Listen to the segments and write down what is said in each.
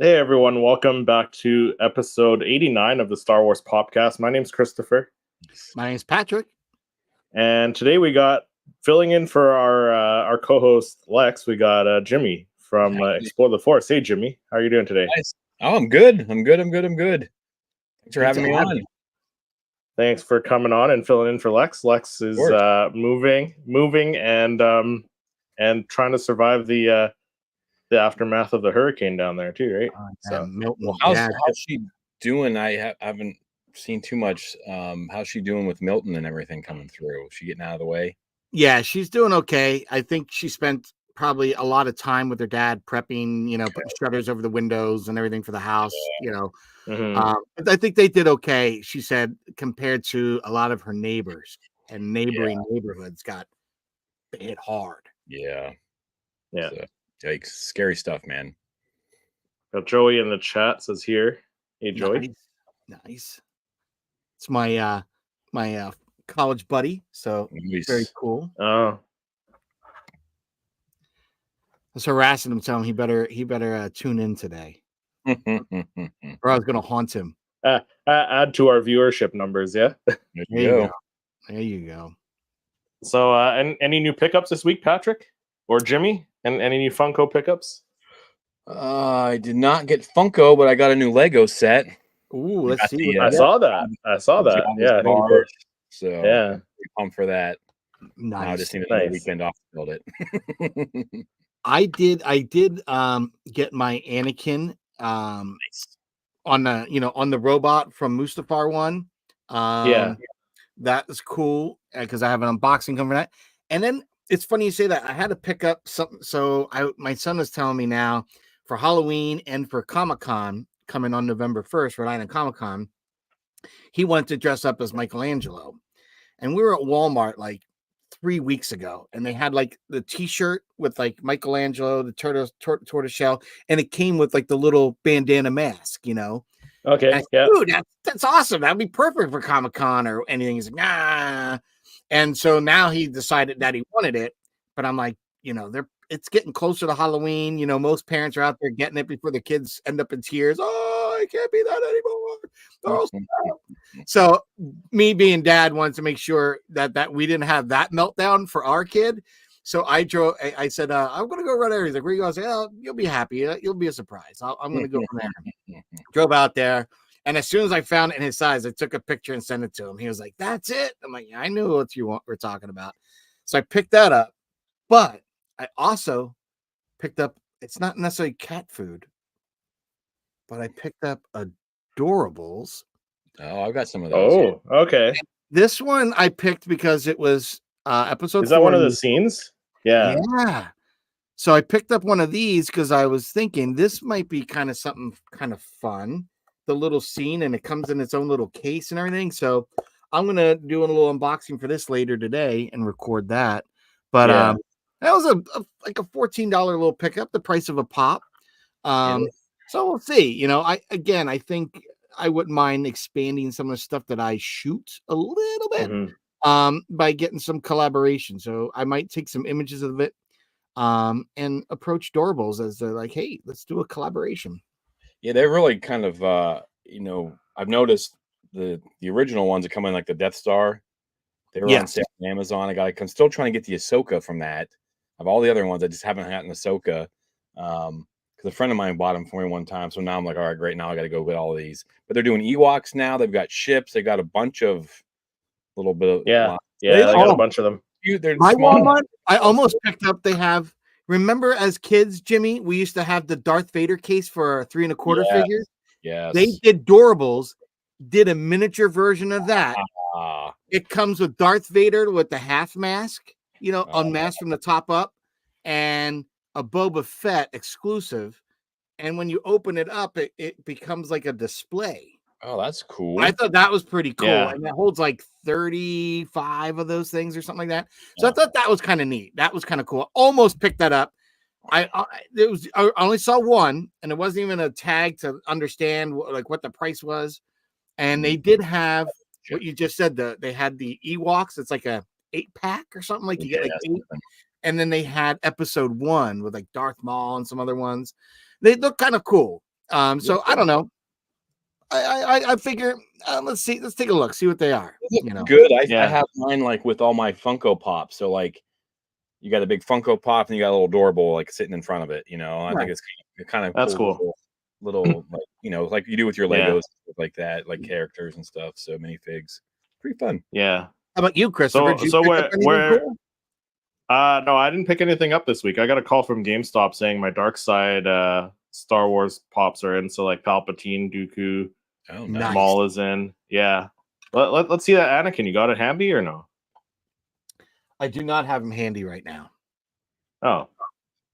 Hey everyone, welcome back to episode 89 of the Star Wars Podcast. My name's Christopher, My name's Patrick. and today we got filling in for our co-host Lex. We got Jimmy from Explore the Force. Hey Jimmy, how are you doing today? Nice. Oh, I'm good. I'm good. Thanks for having me on. Thanks for coming on and filling in for Lex. Lex is moving, and trying to survive the aftermath of the hurricane down there too, right? So Milton, well, how's she doing? I haven't seen too much. How's she doing with Milton and everything coming through? Is she getting out of the way? Yeah, she's doing okay. I think she spent probably a lot of time with her dad prepping, putting shutters over the windows and everything for the house, But I think they did okay, she said, compared to a lot of her neighbors and neighboring neighborhoods got hit hard. Yeah. So, yikes. Scary stuff, man. Got Joey in the chat says here. Hey Joey. Nice. It's my college buddy, so very cool. Oh. I was harassing him, telling him he better tune in today, or I was going to haunt him. Add to our viewership numbers, yeah. There you go. So, any new pickups this week, Patrick or Jimmy? And any new Funko pickups? I did not get Funko, but I got a new Lego set. Ooh, let's see. I saw that. Yeah, I think so. Yeah, pumped for that. Nice. I just need a weekend off to build it. I did get my Anakin on the robot from Mustafar one. That was cool because I have an unboxing coming for that. And then it's funny you say that. I had to pick up something. So my son is telling me now for Halloween and for Comic-Con coming on November 1st, Rhode Island Comic-Con, he wanted to dress up as Michelangelo. And we were at Walmart like 3 weeks ago, and they had like the t-shirt with like Michelangelo, the tortoise shell, and it came with like the little bandana mask, Okay, said, dude, that's awesome. That'd be perfect for Comic-Con or anything. He's like, nah. And so now he decided that he wanted it, but I'm like, it's getting closer to Halloween. Most parents are out there getting it before the kids end up in tears. Oh, I can't be that anymore. So me being dad wants to make sure that we didn't have that meltdown for our kid. So I said, I'm going to go run there. He's like, where you going? I said, oh, you'll be happy. It'll be a surprise. I'm going to go from there. Drove out there. And as soon as I found it in his size, I took a picture and sent it to him. He was like, that's it. I'm like, yeah, I knew what we're talking about. So I picked that up. But I also picked up, it's not necessarily cat food, but I picked up Adorables. Oh, I've got some of those. Oh, okay. And this one I picked because it was episode 4. Is that one of the scenes? Yeah. Yeah. So I picked up one of these because I was thinking this might be kind of something kind of fun. The little scene, and it comes in its own little case and everything. So I'm going to do a little unboxing for this later today and record that. But that was like a $14 little pickup, the price of a pop. So we'll see. I think I wouldn't mind expanding some of the stuff that I shoot a little bit by getting some collaboration. So I might take some images of it and approach Doorables as they're like, hey, let's do a collaboration. Yeah, they're really kind of I've noticed the original ones that come in like the Death Star. They were on sale on Amazon. I'm still trying to get the Ahsoka from that. Of all the other ones, I just haven't gotten Ahsoka. Because a friend of mine bought them for me one time. So now I'm like, all right, great. Now I got to go get all of these. But they're doing Ewoks now. They've got ships. They got a bunch of little bit of they got a bunch of them. They're small. Walmart, I almost picked up. They have. Remember, as kids, Jimmy, we used to have the Darth Vader case for our 3 1/4 figures. Yes. They did Doorables, did a miniature version of that. It comes with Darth Vader with the half mask, unmasked from the top up, and a Boba Fett exclusive. And when you open it up, it becomes like a display. Oh, that's cool. I thought that was pretty cool. Yeah. And it holds like 35 of those things or something like that. So I thought that was kind of neat. That was kind of cool. Almost picked that up. I only saw one, and it wasn't even a tag to understand what the price was. And they did have what you just said. They had the Ewoks. It's like a 8-pack or something. Like you get like 8. And then they had episode 1 with like Darth Maul and some other ones. They look kind of cool. So I don't know. I figure let's take a look, see what they are. You know, Good. I Yeah. have mine like with all my Funko Pops. So like you got a big Funko Pop and you got a little doorbell like sitting in front of it. You know, I think it's kind of That's cool. little like like you do with your Yeah. Legos, stuff like that, like characters and stuff. So minifigs, pretty fun. Yeah. how about you, Christopher? Did you So pick up anything where cool? no, I didn't pick anything up this week. I got a call from GameStop saying my Dark Side Star Wars pops are in. So like Palpatine, Dooku, Oh, Nice. Maul is in. Yeah. Let's see that Anakin. You got it handy or no? I do not have him handy right now. Oh,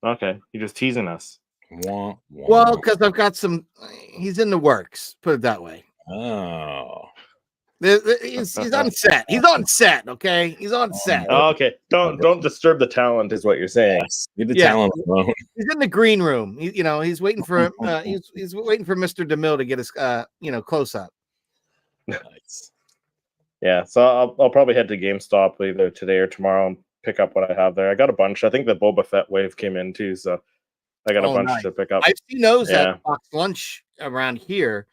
okay. You're just teasing us. Wah, wah. Well, because I've got some. He's in the works. Put it that way. Oh. He's on set. He's on set. Okay, he's on set. Oh, okay. Don't disturb the talent, is what you're saying. Yes. Leave the Yeah. talent alone. He's in the green room. He's waiting for he's waiting for Mr. DeMille to get his close up. Nice. Yeah. So I'll probably head to GameStop either today or tomorrow and pick up what I have there. I got a bunch. I think the Boba Fett wave came in too, so I got a bunch Nice. to pick up. I've seen those Yeah. at box lunch around here.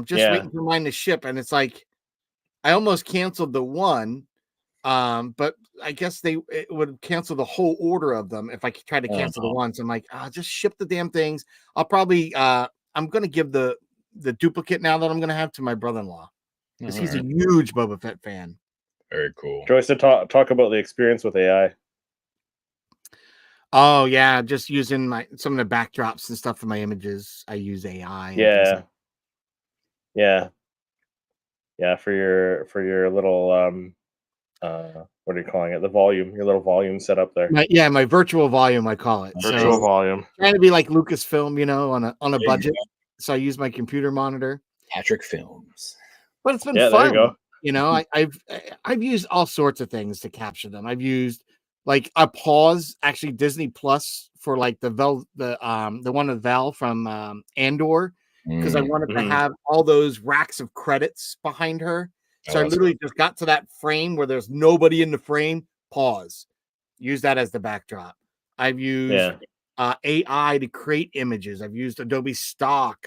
Just Yeah. waiting for mine to ship, and it's like I almost canceled the one, but I guess it would cancel the whole order of them if I tried to cancel the one. So I'm like, just ship the damn things. I'll probably I'm gonna give the duplicate now that I'm gonna have to my brother-in-law because he's a huge Boba Fett fan. Very cool. Joyce, to talk about the experience with AI. Oh yeah, just using some of the backdrops and stuff for my images. I use AI. Yeah. Yeah, for your little what are you calling it? The volume, your little volume set up there. My virtual volume, I call it. Virtual So volume. trying to be like Lucasfilm, on a you budget. So I use my computer monitor. Patrick Films. But it's been Yeah, fun. there you go. I've used all sorts of things to capture them. I've used like a pause, actually Disney Plus for like the one with Val from Andor, because I wanted to have all those racks of credits behind her. So I literally just got to that frame where there's nobody in the frame. Pause. Use that as the backdrop. I've used AI to create images. I've used Adobe Stock.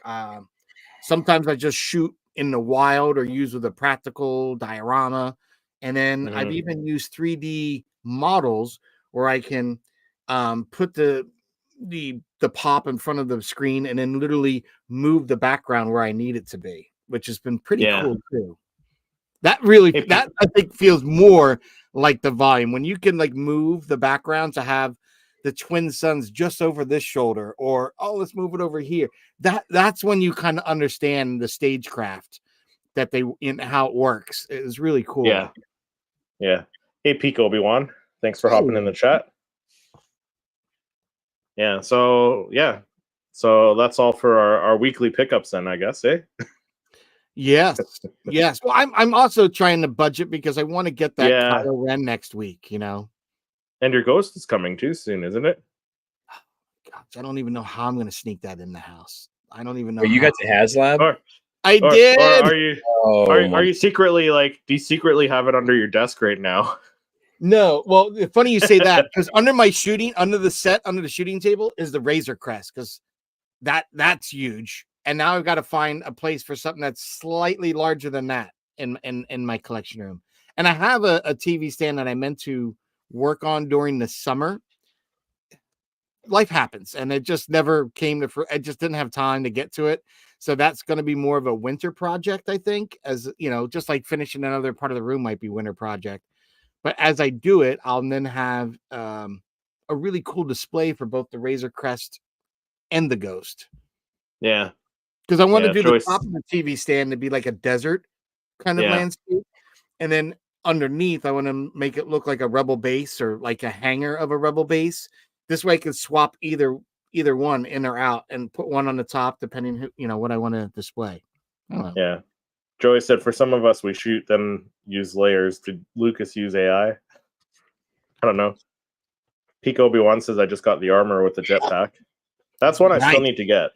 Sometimes I just shoot in the wild or use with a practical diorama. And then I've even used 3D models where I can put the pop in front of the screen and then literally move the background where I need it to be, which has been pretty cool too. That I think feels more like the volume when you can like move the background to have the twin suns just over this shoulder, or let's move it over here. That's when you kind of understand the stagecraft that how it works. It was really cool. Yeah. Hey, Peak Obi-Wan. Thanks for hopping in the chat. Yeah. So that's all for our weekly pickups then, I guess, eh? Yes. Well, I'm also trying to budget because I want to get that Kylo Ren next week, And your Ghost is coming too soon, isn't it? Gosh, I don't even know how I'm going to sneak that in the house. I don't even know. You got the HasLab? I did. Are you secretly do you secretly have it under your desk right now? No. Well, funny you say that because under the shooting table is the Razor Crest because that's huge. And now I've got to find a place for something that's slightly larger than that in my collection room. And I have a TV stand that I meant to work on during the summer. Life happens, and it just never came to. I just didn't have time to get to it. So that's going to be more of a winter project, I think. As just like finishing another part of the room might be winter project. But as I do it, I'll then have a really cool display for both the Razor Crest and the Ghost. Yeah. Because I want to do the top of the TV stand to be like a desert kind of landscape. And then underneath, I want to make it look like a Rebel base or like a hangar of a Rebel base. This way I can swap either one in or out and put one on the top, depending what I want to display. I don't know. Yeah. Joey said for some of us, we shoot, then use layers. Did Lucas use AI? I don't know. Peak Obi-Wan says, I just got the armor with the jetpack. That's one I still need to get.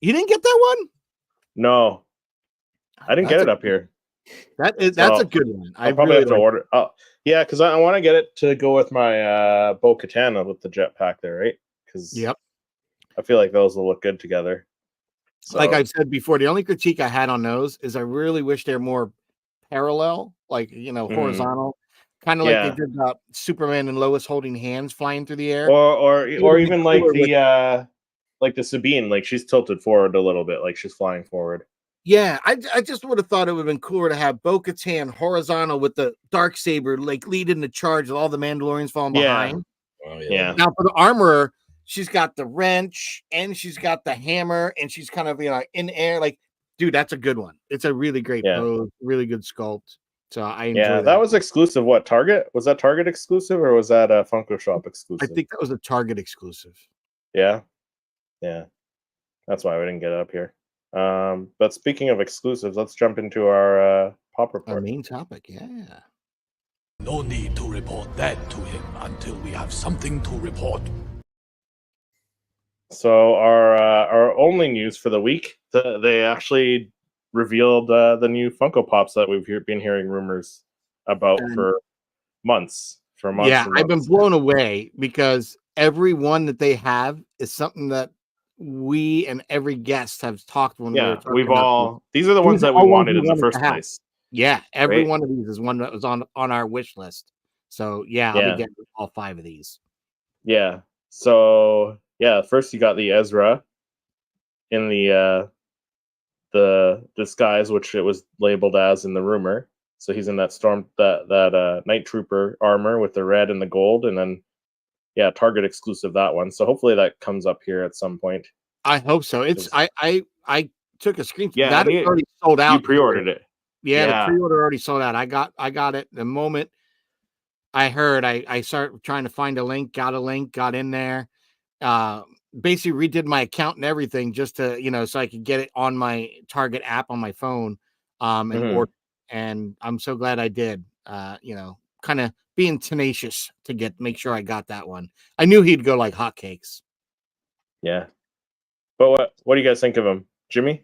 You didn't get that one? No, I didn't get it up here. That's a good one. I probably have to order. Oh, yeah, because I want to get it to go with my Bo-Katan with the jetpack there, right? Because I feel like those will look good together. So, like I've said before, the only critique I had on those is I really wish they're more parallel, like horizontal, kind of like they Yeah. did Superman and Lois holding hands flying through the air. or It would've been even like cooler with- the Sabine, like she's tilted forward a little bit, like she's flying forward. Yeah, I just would have thought it would have been cooler to have Bo-Katan horizontal with the Darksaber like leading the charge with all the Mandalorians falling behind. Oh, Yeah. Now for the armorer, she's got the wrench and she's got the hammer and she's kind of in the air. Like, dude, that's a good one. It's a really great pose, really good sculpt. So I enjoy that was exclusive. What, Target? Was that Target exclusive or was that a Funko Shop exclusive? I think that was a Target exclusive. Yeah. That's why we didn't get it up here. But speaking of exclusives, let's jump into our pop report. Our main topic, yeah. No need to report that to him until we have something to report. So our only news for the week, they actually revealed the new Funko Pops that we've been hearing rumors about for months. Yeah, I've been blown away because every one that they have is something that we and every guest have talked when we were talking we've about all these are the ones that we wanted in the first place. Yeah, every right? one of these is one that was on our wish list. So I'll be getting all 5 of these. Yeah. So first you got the Ezra in the disguise, which it was labeled as in the rumor. So he's in that Night Trooper armor with the red and the gold, and then Target exclusive, that one. So hopefully that comes up here at some point. I hope so. It's I took a screenshot. Yeah, that is already sold out. You pre-ordered it. Yeah, the pre-order already sold out. I got it the moment I heard. I started trying to find a link, got in there. Basically redid my account and everything just to, so I could get it on my Target app on my phone. And order. And I'm so glad I did. Kind of being tenacious to make sure I got that one. I knew he'd go like hotcakes. Yeah. But what do you guys think of him, Jimmy?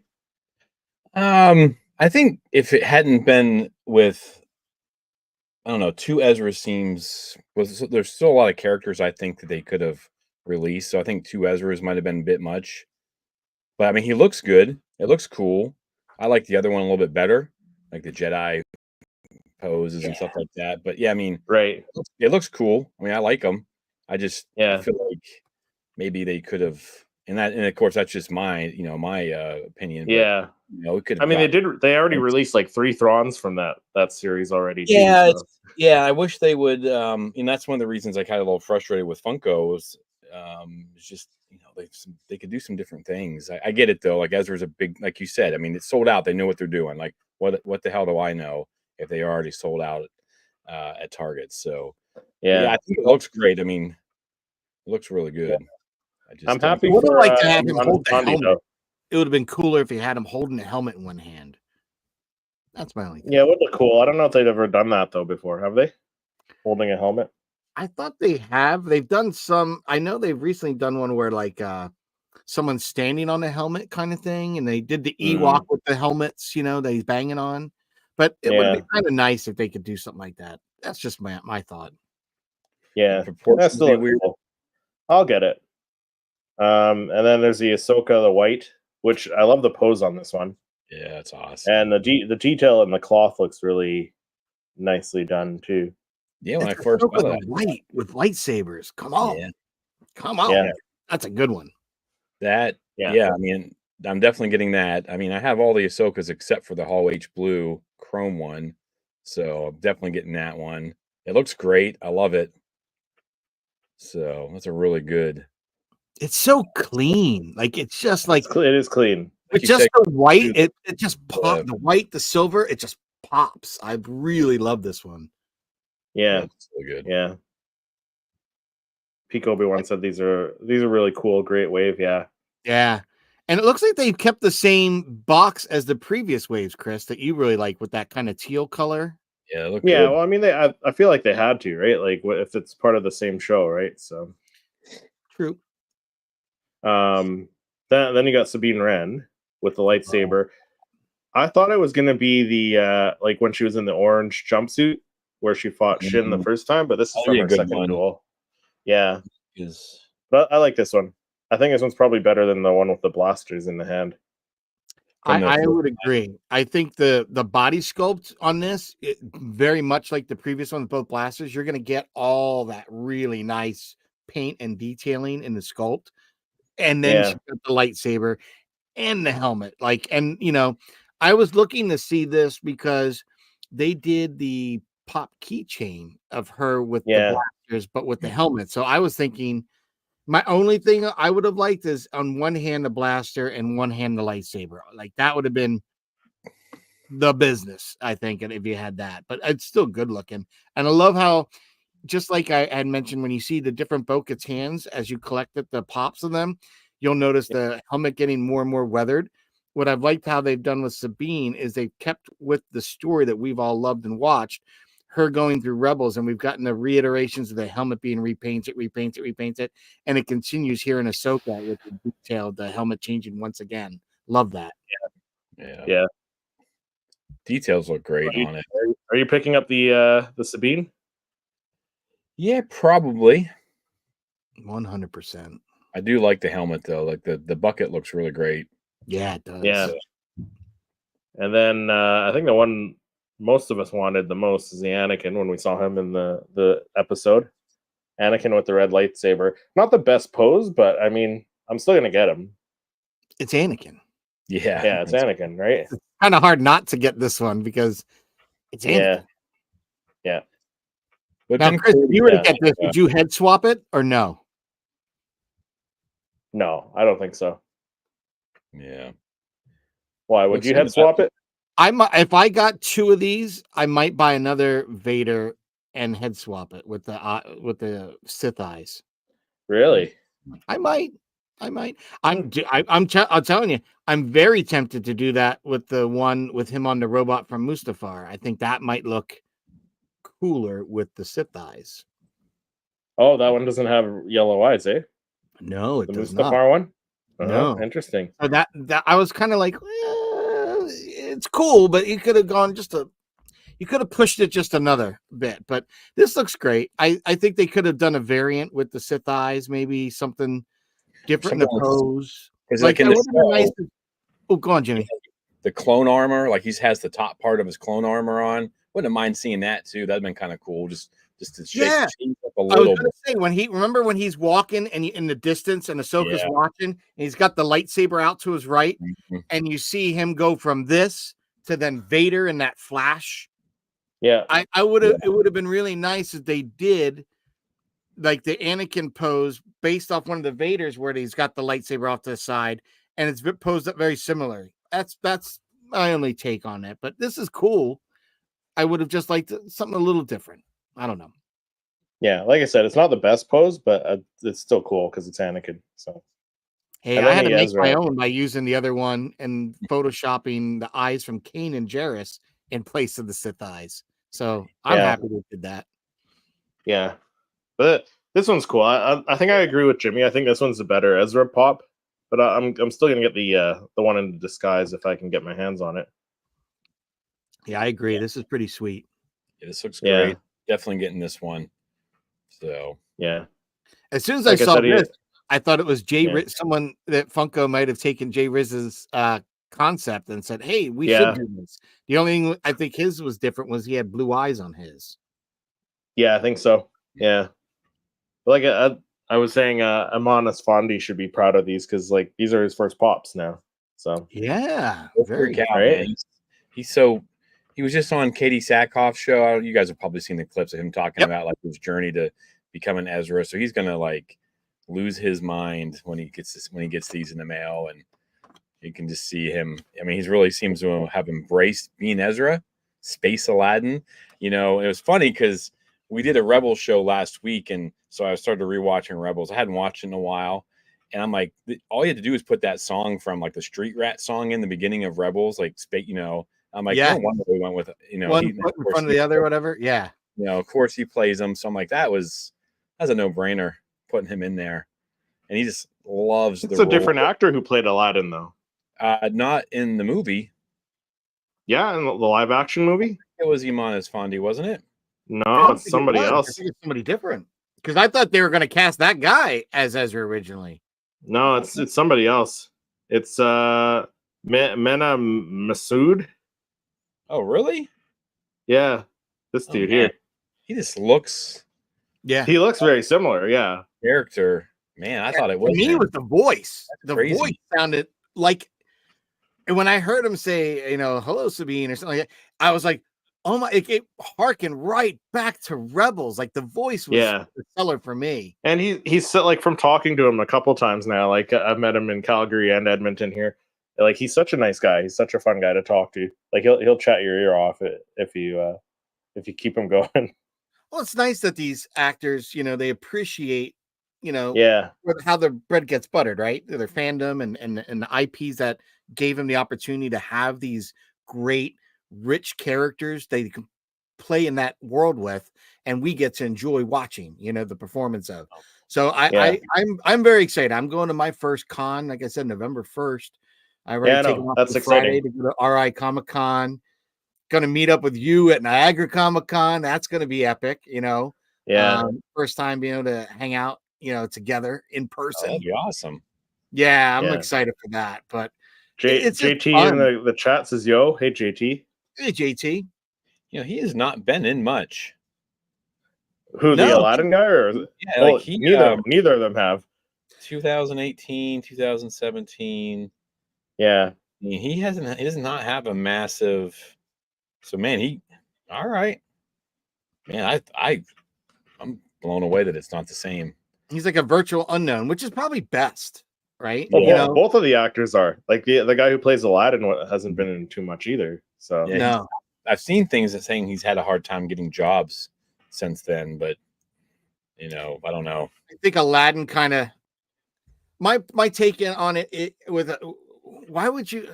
I think if it hadn't been with, I don't know, 2 Ezra seems there's still a lot of characters I think that they could have released. So I think 2 Ezras might have been a bit much. But I mean, he looks good. It looks cool. I like the other one a little bit better, like the Jedi poses and stuff like that. But I mean, right, it looks cool. I mean, I like them. I just I feel like maybe they could have, and of course that's just my my opinion. Yeah. But, it could. I mean, they already released like 3 Thrawns from that series already. Yeah, too, I wish they would. And that's one of the reasons I got a little frustrated with Funko was, it's just they could do some different things. I get it though. Like Ezra's a big, like you said. I mean, it's sold out. They know what they're doing. Like what the hell do I know if they already sold out at Target? So I think it looks great. I mean, it looks really good. I'm happy. I would have liked to have him hold the helmet. Though. It would have been cooler if he had him holding the helmet in one hand. That's my only thing. Yeah, it would look cool. I don't know if they've ever done that though before. Have they? Holding a helmet? I thought they have. They've done some. I know they've recently done one where like someone's standing on the helmet kind of thing, and they did the Ewok with the helmets, that he's banging on. But it would be kind of nice if they could do something like that. That's just my thought. Yeah, that's still weird. Cool. I'll get it. And then there's the Ahsoka, the white, which I love the pose on this one. Yeah, it's awesome. And the detail in the cloth looks really nicely done too. Yeah, when I first saw that, white with lightsabers. Come on, come on. Yeah. That's a good one. That I mean, I'm definitely getting that. I mean, I have all the Ahsokas except for the Hall H Blue Chrome one, so I'm definitely getting that one. It looks great. I love it. So that's a really good. It's so clean. Like it's just like it is clean. It's just the white. It just pops. The white, the silver. It just pops. I really love this one. Yeah, that's so good. Yeah. Peak Obi-Wan said these are really cool. Great wave. Yeah. Yeah. And it looks like they've kept the same box as the previous waves, Chris, that you really like with that kind of teal color. Yeah. Good. Well, I mean, I feel like they had to, right? Like if it's part of the same show, right? So true. Then you got Sabine Wren with the lightsaber. I thought it was gonna be the like when she was in the orange jumpsuit where she fought Shin the first time, but this is from her second duel. Yeah. But I like this one. I think this one's probably better than the one with the blasters in the hand. I would agree. I think the body sculpt on this, very much like the previous one with both blasters, you're going to get all that really nice paint and detailing in the sculpt. And then she's got the lightsaber and the helmet. And I was looking to see this because they did the pop keychain of her with the blasters, but with the helmet. So I was thinking, my only thing I would have liked is on one hand the blaster and one hand the lightsaber. Like that would have been the business, I think, and if you had that. But it's still good looking. And I love how, just like I had mentioned, when you see the different Bo-Katt's hands as you collected the pops of them, you'll notice the helmet getting more and more weathered. What I've liked how they've done with Sabine is they've kept with the story that we've all loved and watched, her going through Rebels, and we've gotten the reiterations of the helmet being repainted, and it continues here in Ahsoka with the detail, the helmet changing once again. Love that. Yeah. Details look great on it. Are you picking up the Sabine? Yeah, probably. 100%. I do like the helmet though. Like the bucket looks really great. Yeah, it does. Yeah. And then I think the one most of us wanted the most is the Anakin when we saw him in the episode. Anakin with the red lightsaber. Not the best pose, but I mean, I'm still gonna get him. It's Anakin. Yeah, it's Anakin, right? It's kind of hard not to get this one because it's Anakin. Yeah. Now, Chris, if you were to get this, would you head swap it or no? No, I don't think so. Yeah. Why would you head swap it? If I got two of these, I might buy another Vader and head swap it with the Sith eyes. Really? I might. I'm telling you, I'm very tempted to do that with the one with him on the robot from Mustafar. I think that might look cooler with the Sith eyes. Oh, that one doesn't have yellow eyes, eh? No, it does Mustafar not. one? No, interesting. So that I was kind of like, it's cool, but you could have gone you could have pushed it just another bit. But this looks great. I think they could have done a variant with the Sith eyes, maybe something different in the pose. Like in nice oh, go on, Jimmy. The clone armor, like he has the top part of his clone armor on. Wouldn't mind seeing that too. That'd been kind of cool. Just to shake the cheese up a little. I was gonna say when he's walking and in the distance and Ahsoka's watching, and he's got the lightsaber out to his right, and you see him go from this to then Vader in that flash. Yeah, I would have. It would have been really nice if they did like the Anakin pose based off one of the Vaders where he's got the lightsaber off to the side, and it's posed up very similarly. That's my only take on it. But this is cool. I would have just liked something a little different. I don't know. Yeah, like I said, it's not the best pose, but it's still cool because it's Anakin. So, hey, I had to make my own by using the other one and photoshopping the eyes from Kanan and Jarrus in place of the Sith eyes. So I'm happy we did that. Yeah, but this one's cool. I think I agree with Jimmy. I think this one's a better Ezra pop, but I'm still gonna get the one in disguise if I can get my hands on it. Yeah, I agree. This is pretty sweet. Yeah, this looks great. Definitely getting this one. So yeah. As soon as I saw this, I thought it was someone that Funko might have taken Jay Riz's concept and said, "Hey, we should do this." The only thing I think his was different was he had blue eyes on his. Yeah, I think so. Yeah, but like I was saying, Amon Asfondi should be proud of these because like these are his first pops now. So yeah, very cool, right. He was just on Katie Sackhoff's show. You guys have probably seen the clips of him talking about like his journey to become an Ezra. So he's gonna like lose his mind when he gets these in the mail, and you can just see him. I mean, he really seems to have embraced being Ezra, Space Aladdin. You know, it was funny because we did a Rebels show last week, and so I started rewatching Rebels. I hadn't watched it in a while, and I'm like, all you had to do is put that song from like the Street Rat song in the beginning of Rebels, like you know. I'm like, no wonder we went with, you know, one foot in front of the other, whatever. Yeah. You know, of course he plays them. So I'm like, that's a no-brainer putting him in there. And he just loves it's a different actor who played Aladdin, though. Not in the movie. Yeah, in the live action movie? It was Iman Esfandi, wasn't it? No, it's somebody else. I think it's somebody different. Because I thought they were going to cast that guy as Ezra originally. No, it's somebody else. It's Mena Masood. Oh, really? Yeah, this Oh, dude man. here. He just looks Yeah. He looks very similar. Yeah. character. Man, I thought it For was me, him. it was the voice. The crazy. voice sounded like, and when I heard him say, hello, Sabine, or something like that, I was like, oh my, it harkened right back to Rebels. Like the voice was the seller for me. And he's like, from talking to him a couple times now, like I've met him in Calgary and Edmonton here. Like he's such a nice guy. He's such a fun guy to talk to. Like he'll chat your ear off if you keep him going. Well, it's nice that these actors, they appreciate, Yeah. how the bread gets buttered, right? Their fandom and the IPs that gave them the opportunity to have these great, rich characters they can play in that world with, and we get to enjoy watching, the performance of. So I'm very excited. I'm going to my first con, like I said, November 1st. I already taken off that's for Friday exciting. to go to RI Comic Con. Going to meet up with you at Niagara Comic Con. That's going to be epic, Yeah. First time being able to hang out, together in person. That'd be awesome. Yeah, I'm excited for that. But it's JT fun. in the chat says, "Yo, hey JT." Hey JT. He has not been in much. Who, the Aladdin guy, or neither of them have. 2018, 2017. Yeah. I mean, he does not have a massive. So man, all right. Man, I'm blown away that it's not the same. He's like a virtual unknown, which is probably best, right? Well, both of the actors are. Like the guy who plays Aladdin hasn't been in too much either. So no, I've seen things that saying he's had a hard time getting jobs since then, but I don't know. I think Aladdin kind of my take on it with why would you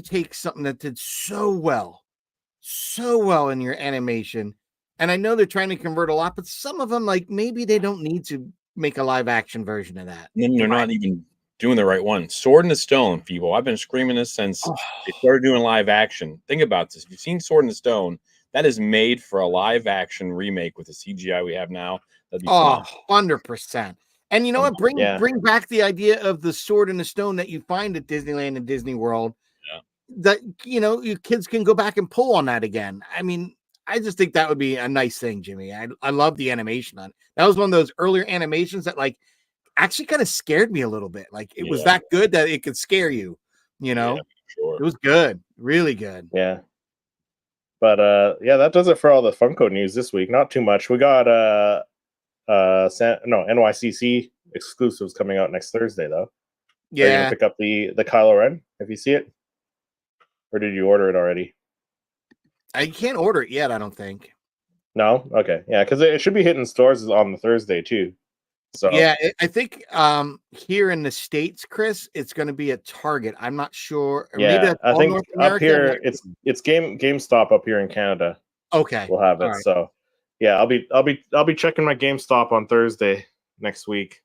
take something that did so well in your animation? And I know they're trying to convert a lot, but some of them, like, maybe they don't need to make a live action version of that. And then they're not even doing the right one. Sword in the Stone, people. I've been screaming this since they started doing live action. Think about this. If you've seen Sword in the Stone, that is made for a live action remake with the CGI we have now. That'd be 100%. And you know what? Bring back the idea of the Sword in the Stone that you find at Disneyland and Disney World. Yeah. That, your kids can go back and pull on that again. I mean, I just think that would be a nice thing, Jimmy. I love the animation on it. That was one of those earlier animations that, like, actually kind of scared me a little bit. Like, it was that good that it could scare you, Yeah, sure. It was good. Really good. Yeah. But that does it for all the Funko news this week. Not too much. We got NYCC exclusives coming out next Thursday, though. Yeah. Are you gonna pick up the Kylo Ren if you see it? Or did you order it already? I can't order it yet, I don't think. No? Okay. Yeah, because it should be hitting stores on the Thursday too. So yeah, I think here in the States, Chris, it's going to be at Target. I'm not sure. Yeah, I think up here it's GameStop up here in Canada. Okay, we'll have it. Right. So yeah, I'll be checking my GameStop on Thursday next week.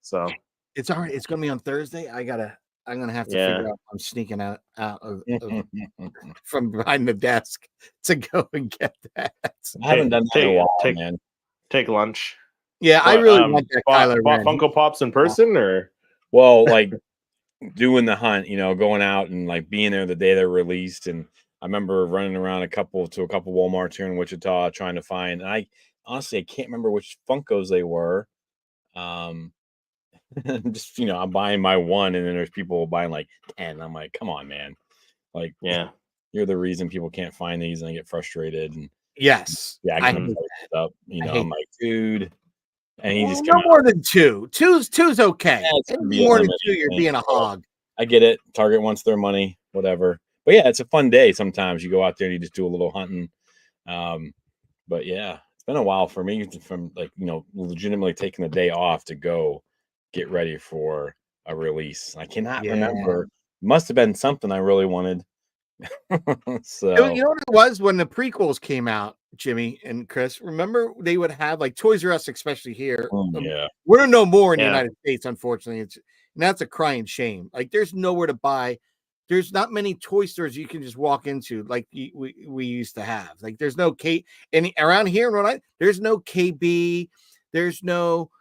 So it's all right. It's going to be on Thursday. I'm gonna have to figure out. I'm sneaking out of from behind the desk to go and get that. I haven't done that in a while, man. Take lunch. Yeah, I really want that Kylo Ren. Funko Pops in person, or like doing the hunt, going out and like being there the day they're released. And I remember running around a couple Walmarts here in Wichita trying to find. And I honestly can't remember which Funkos they were. Just I'm buying my one, and then there's people buying like 10. I'm like, come on, man! Like, yeah, you're the reason people can't find these, and I get frustrated. And yes, I can up. I'm like, dude. And he just no more than two. Two's okay. More than two, you're being a hog. I get it. Target wants their money, whatever. But yeah, it's a fun day. Sometimes you go out there and you just do a little hunting. But yeah, it's been a while for me from legitimately taking the day off to go get ready for a release. I cannot remember. Must have been something I really wanted. So you know what it was when the prequels came out, Jimmy and Chris? Remember they would have like Toys R Us, especially here. We're no more in the United States, unfortunately. And that's a crying shame. Like, there's nowhere to buy. There's not many toy stores you can just walk into like we used to have. Like, there's no around here in Rhode Island, there's no KB, there's no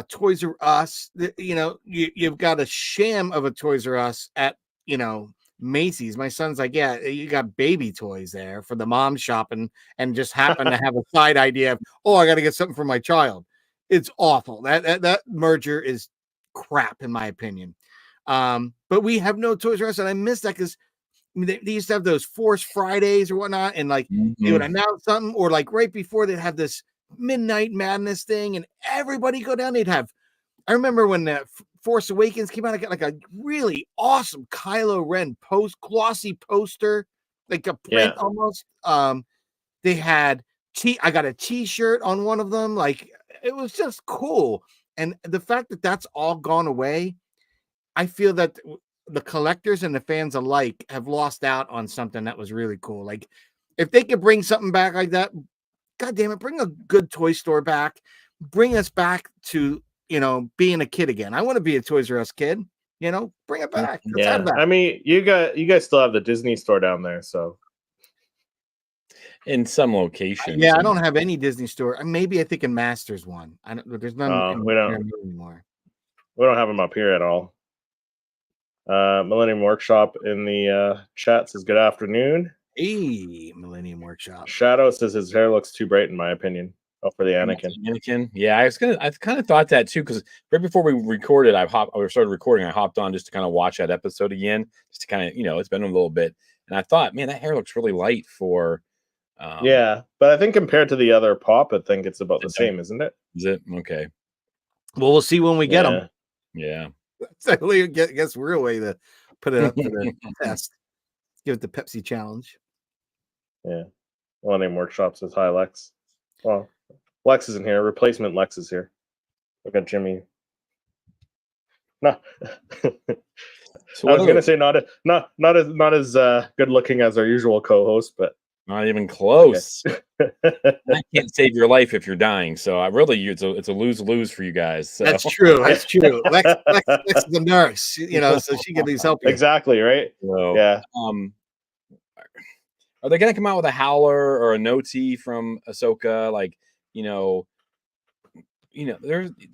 Toys R Us. You've got a sham of a Toys R Us at Macy's. My son's like, yeah, you got baby toys there for the mom shopping, and just happen to have a side idea of, oh, I got to get something for my child. It's awful. That merger is crap, in my opinion. But we have no Toys R Us, and I miss that because they used to have those Force Fridays or whatnot, and like they would announce something, or like right before they'd have this Midnight Madness thing, and everybody go down. I remember when the Force Awakens came out, I got like a really awesome Kylo Ren glossy poster, like a print almost. They had I got a T-shirt on one of them. Like, it was just cool. And the fact that that's all gone away, I feel that the collectors and the fans alike have lost out on something that was really cool. Like, if they could bring something back like that, God damn it, bring a good toy store back. Bring us back to, being a kid again. I want to be a Toys R Us kid. Bring it back. Let's have that. I mean, you guys still have the Disney store down there, so in some locations. Yeah, I don't have any Disney store. Maybe I think in Masters one. There's none we don't anymore. We don't have them up here at all. Millennium Workshop in the chat says good afternoon. Hey, Millennium Workshop. Shadow says his hair looks too bright in my opinion. Oh, for the Anakin. Yeah, I kind of thought that too, because right before we recorded, started recording. I hopped on just to kind of watch that episode again, just to kind of, it's been a little bit, and I thought, man, that hair looks really light for. Yeah, but I think compared to the other pop, I think it's about the same, isn't it? Is it okay? Well, we'll see when we get them. Yeah, that's a guess real way to put it up to the test. Give it the Pepsi challenge. Yeah, Millennium Workshop says hi, Lex. Well, Lex isn't here. Replacement Lex is here. Look at Jimmy. No. So I was gonna say not as good looking as our usual co-host, but not even close. Okay. I can't save your life if you're dying, so it's a lose-lose for you guys. So. That's true. That's true. Lex is the nurse, so she can at least help you. Exactly right. So, yeah. Are they gonna come out with a howler or a no-T from Ahsoka? Like, there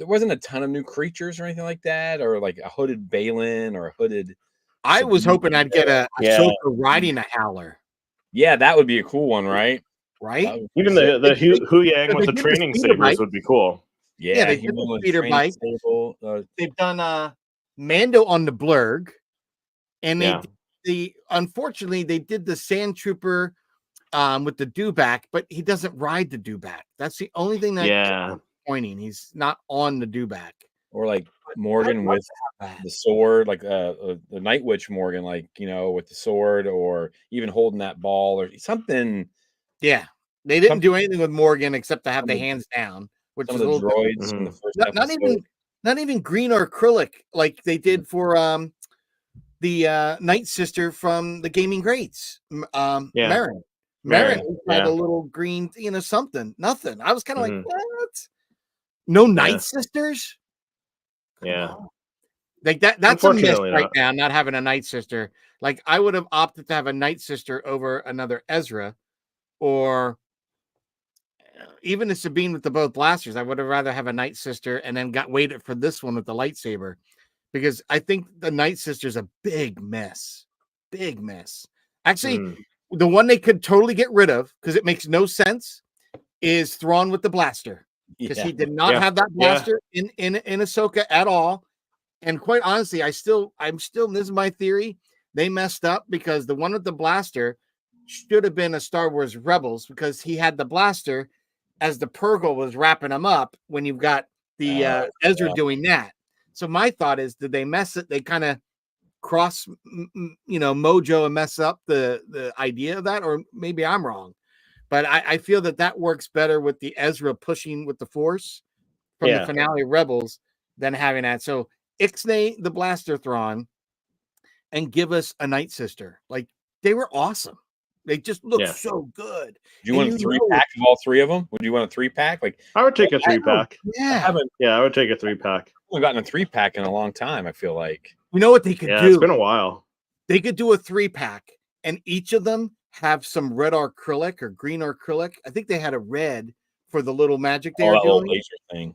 wasn't a ton of new creatures or anything like that, or like a hooded Balin or a hooded. I was hoping I'd get a Ahsoka riding a howler. Yeah, that would be a cool one, right? Right. Even the Hu Yang with the training sabers would be cool. Yeah, they did the speeder bike. They've done Mando on the Blurg, and unfortunately they did the Sand Trooper with the dewback, but he doesn't ride the dewback. That's the only thing that pointing. He's not on the dewback. Or like Morgan with the sword, like the Night Witch Morgan, like with the sword, or even holding that ball or something. Yeah, they didn't do anything with Morgan except to have the hands down, which is a little droids in the first episode. Not even green or acrylic like they did for the Night Sister from the Gaming Greats. Marin had a little green, something, nothing. I was kind of like, what? No Night Sisters? Yeah. Like that's a miss right now, not having a Night Sister. Like, I would have opted to have a Night Sister over another Ezra, or even a Sabine with the both blasters. I would have rather have a Night Sister and then waited for this one with the lightsaber, because I think the Night Sister's a big mess. Big mess. Actually, the one they could totally get rid of, because it makes no sense, is Thrawn with the blaster. Because he did not have that blaster in Ahsoka at all. And quite honestly, I'm still, this is my theory, they messed up, because the one with the blaster should have been a Star Wars Rebels, because he had the blaster as the Purgle was wrapping him up when you've got the Ezra doing that. So my thought is, did they mess it? They kind of cross, mojo and mess up the idea of that, or maybe I'm wrong. But I feel that works better with the Ezra pushing with the Force from the finale Rebels than having that. So Ixnay the Blaster Thrawn, and give us a Night Sister. Like, they were awesome. They just look so good. Do you want a 3-pack of all three of them? Would you want a 3-pack? Like, I would take a 3-pack. Yeah. I would take a 3-pack. I haven't gotten a 3-pack in a long time, I feel like. You know what they could do? It's been a while. They could do a 3-pack, and each of them have some red acrylic or green acrylic. I think they had a red for the little magic they were doing. Laser thing.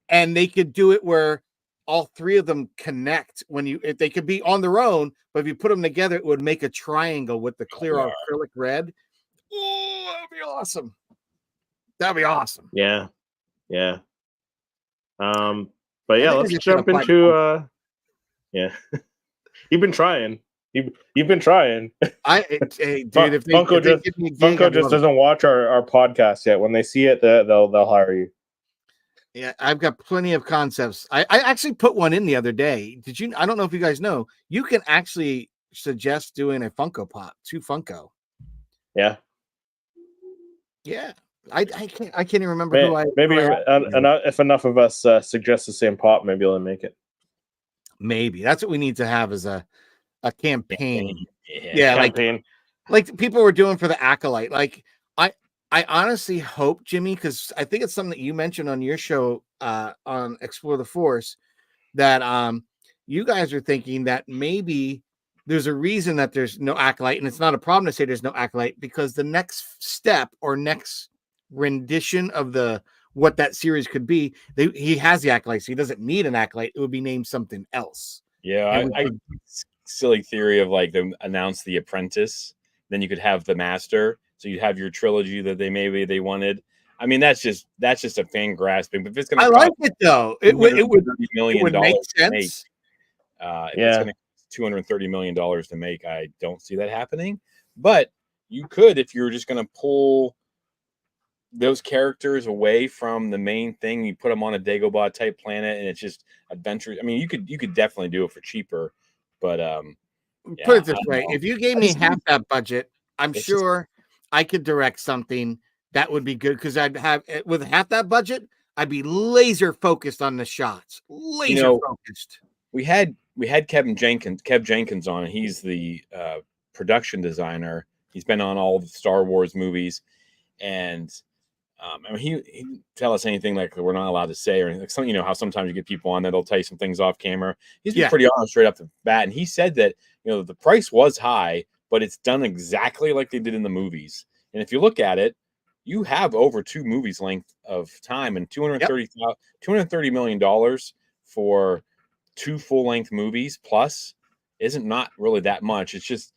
And they could do it where all three of them connect if they could be on their own, but if you put them together, it would make a triangle with the clear acrylic red. Oh, that'd be awesome. That'd be awesome. Yeah. But I yeah, think let's I'm just jump gonna into yeah. You've been trying. You've been trying. Hey, dude, if they give me a gig, Funko just doesn't watch our podcast yet. When they see it, they'll hire you. Yeah, I've got plenty of concepts. I actually put one in the other day. Did you? I don't know if you guys know. You can actually suggest doing a Funko Pop to Funko. Yeah. Yeah. I can't even remember who I if enough of us suggest the same pop, maybe they'll make it. Maybe that's what we need to have as a campaign. Yeah, campaign. Like people were doing for the Acolyte. Like I honestly hope, Jimmy, because I think it's something that you mentioned on your show on Explore the Force, that you guys are thinking that maybe there's a reason that there's no Acolyte, and it's not a problem to say there's no Acolyte, because the next step or next rendition of what that series could be, he has the Acolyte, so he doesn't need an Acolyte. It would be named something else. Yeah, I silly theory of like them announce the Apprentice, then you could have the Master, so you have your trilogy that they wanted. I mean, that's just a fan grasping. But if it's going to, I like it though. It would make sense. If it's going to cost $230 million to make, I don't see that happening. But you could, if you're just going to pull those characters away from the main thing, you put them on a Dagobah type planet, and it's just adventure. I mean, you could definitely do it for cheaper. But put it this way: if you gave me half that budget, I'm sure I could direct something that would be good, because I'd have, with half that budget, I'd be laser focused on the shots. Focused. We had Kev Jenkins on. He's the production designer. He's been on all the Star Wars movies, and I mean, he didn't tell us anything like we're not allowed to say, or like some, how sometimes you get people on that'll tell you some things off camera. He's been pretty honest straight up the bat, and he said that the price was high, but it's done exactly like they did in the movies. And if you look at it, you have over 2 movies length of time, and $230 million for 2 full-length movies plus isn't not really that much. It's just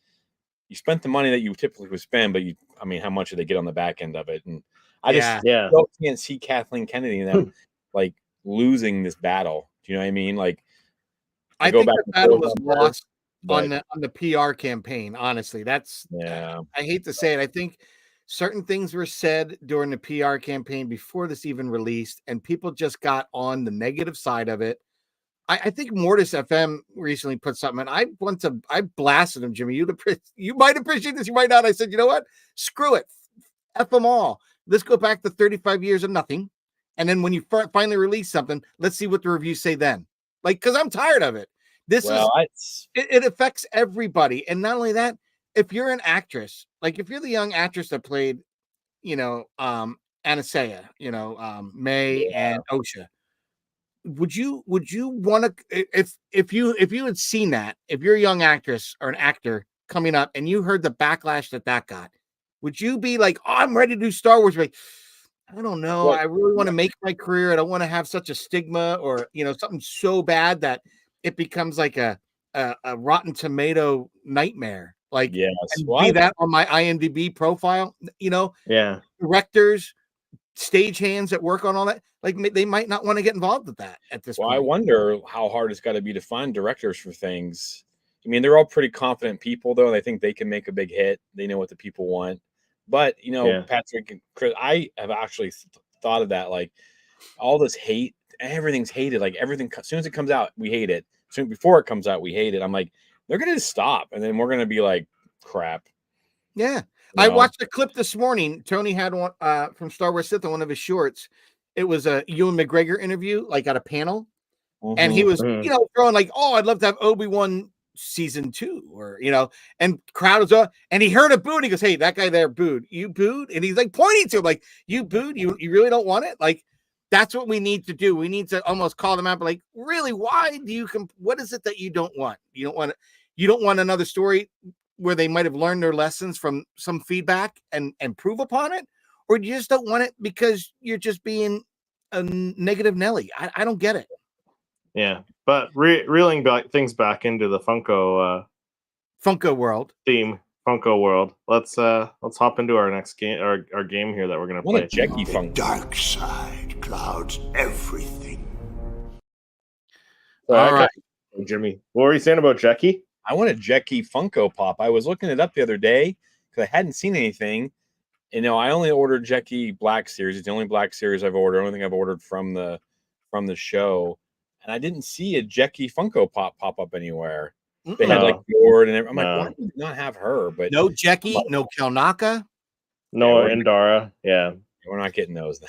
you spent the money that you typically would spend, but how much do they get on the back end of it? And I still can't see Kathleen Kennedy and them like losing this battle. Do you know what I mean? Like, I think the battle was lost on the PR campaign. Honestly, that's I hate to say it. I think certain things were said during the PR campaign before this even released, and people just got on the negative side of it. I think Mortis FM recently put something, and I blasted him, Jimmy. You might appreciate this, you might not. I said, you know what? Screw it. F them all. Let's go back to 35 years of nothing. And then when you finally release something, let's see what the reviews say then. Like, because I'm tired of it. It affects everybody. And not only that, if you're an actress, like if you're the young actress that played, Anastasia, May and Osha, would you want to, if you had seen that, if you're a young actress or an actor coming up and you heard the backlash that got, would you be like, oh, I'm ready to do Star Wars? Like, I don't know. I really want to make my career. I don't want to have such a stigma or, something so bad that it becomes like a Rotten Tomato nightmare. Like, be that on my IMDb profile, directors, stagehands that work on all that, like they might not want to get involved with that at this point. I wonder how hard it's got to be to find directors for things. I mean, they're all pretty confident people, though. They think they can make a big hit. They know what the people want. But, Patrick and Chris, I have actually thought of that. Like, all this hate, everything's hated. Like, everything, as soon as it comes out, we hate it. Soon before it comes out, we hate it. I'm like, they're going to stop. And then we're going to be like, crap. Yeah. I watched a clip this morning. Tony had one from Star Wars Sith on one of his shorts. It was a Ewan McGregor interview, like at a panel. Mm-hmm. And he was, throwing like, oh, I'd love to have Obi-Wan season 2, or and crowd was up, and he heard a boo, and he goes, hey, that guy there booed. You booed? And he's like pointing to him like, you booed? You really don't want it? Like, that's what we need to do. We need to almost call them out, but like, really, why do you what is it that you don't want? You don't want another story where they might have learned their lessons from some feedback and improve upon it, or you just don't want it because you're just being a negative Nelly. I don't get it. Yeah, But reeling back things back into the Funko world. theme, Funko world. Let's hop into our next game, our game here that we're gonna What play. a Jackie The Funko. dark side clouds everything. Sorry, All right. Jimmy. What were you saying about Jackie? I want a Jackie Funko Pop. I was looking it up the other day because I hadn't seen anything. You know, I only ordered Jackie Black Series. It's the only Black Series I've ordered. Only thing I've ordered from the show, and I didn't see a Jackie Funko Pop up anywhere. They had like board and everything. I'm like, why do they not have her? But no Jackie, no Kelnaka, No, Yeah, Indara. Yeah. we're not getting those.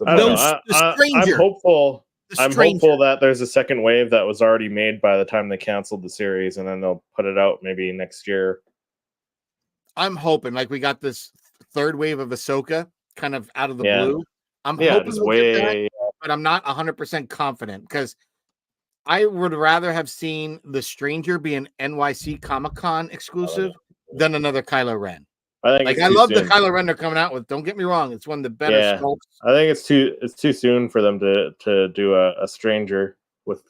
I don't No, know. the I'm Stranger. hopeful. The I'm Stranger. hopeful that there's a second wave that was already made by the time they canceled the series, and then they'll put it out maybe next year. I'm hoping like we got this third wave of Ahsoka kind of out of the Yeah. blue. I'm Yeah, hoping just we'll get that, way. but I'm not 100% confident because I would rather have seen The Stranger be an NYC Comic-Con exclusive than another Kylo Ren. I think Like it's I too love the soon. Kylo Ren they're coming out with. Don't get me wrong; it's one of the better Yeah. sculpts. I think it's too soon for them to do a stranger with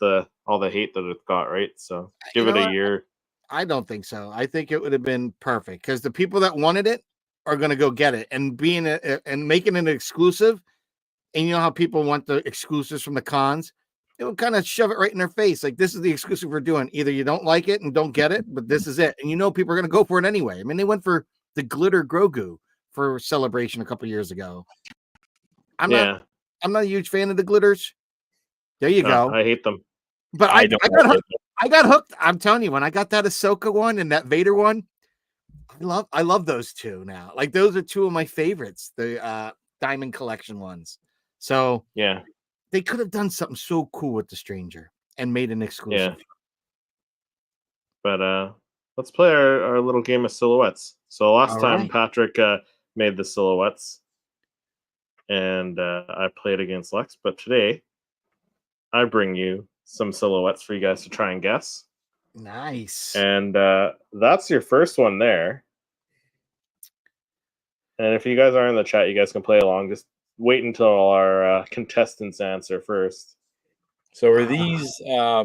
all the hate that it's got, right? So give You it know a what? year. I don't think so. I think it would have been perfect because the people that wanted it are going to go get it, and being and making it exclusive. And you know how people want the exclusives from the cons? It would kind of shove it right in their face. Like, this is the exclusive we're doing. Either you don't like it and don't get it, but this is it. And you know people are going to go for it anyway. I mean, they went for the glitter Grogu for Celebration a couple years ago. I'm not a huge fan of the glitters. There you go. I hate them. But I got hooked. I'm telling you, when I got that Ahsoka one and that Vader one, I love those two now. Like, those are two of my favorites, the Diamond Collection ones. So Yeah. they could have done something so cool with The Stranger and made an exclusive. Yeah. But let's play our little game of silhouettes. So last All time right. Patrick made the silhouettes, and I played against Lex. But today, I bring you some silhouettes for you guys to try and guess. Nice. And that's your first one there. And if you guys are in the chat, you guys can play along. Just wait until our contestants answer first. So are these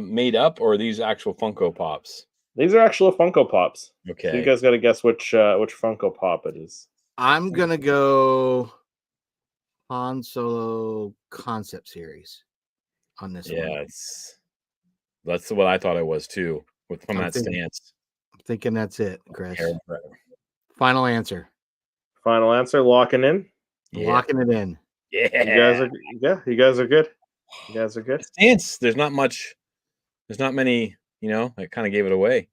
made up or are these actual Funko Pops? These are actual Funko Pops. Okay. So you guys got to guess which Funko Pop it is. I'm gonna go Han Solo concept series on this one. Yeah, that's what I thought it was too, from that stance. I'm thinking that's it, Chris. Yeah. Final answer. Final answer, locking in. Locking it in. Yeah. You guys are good. You guys are good. Stance, there's not many, that kind of gave it away.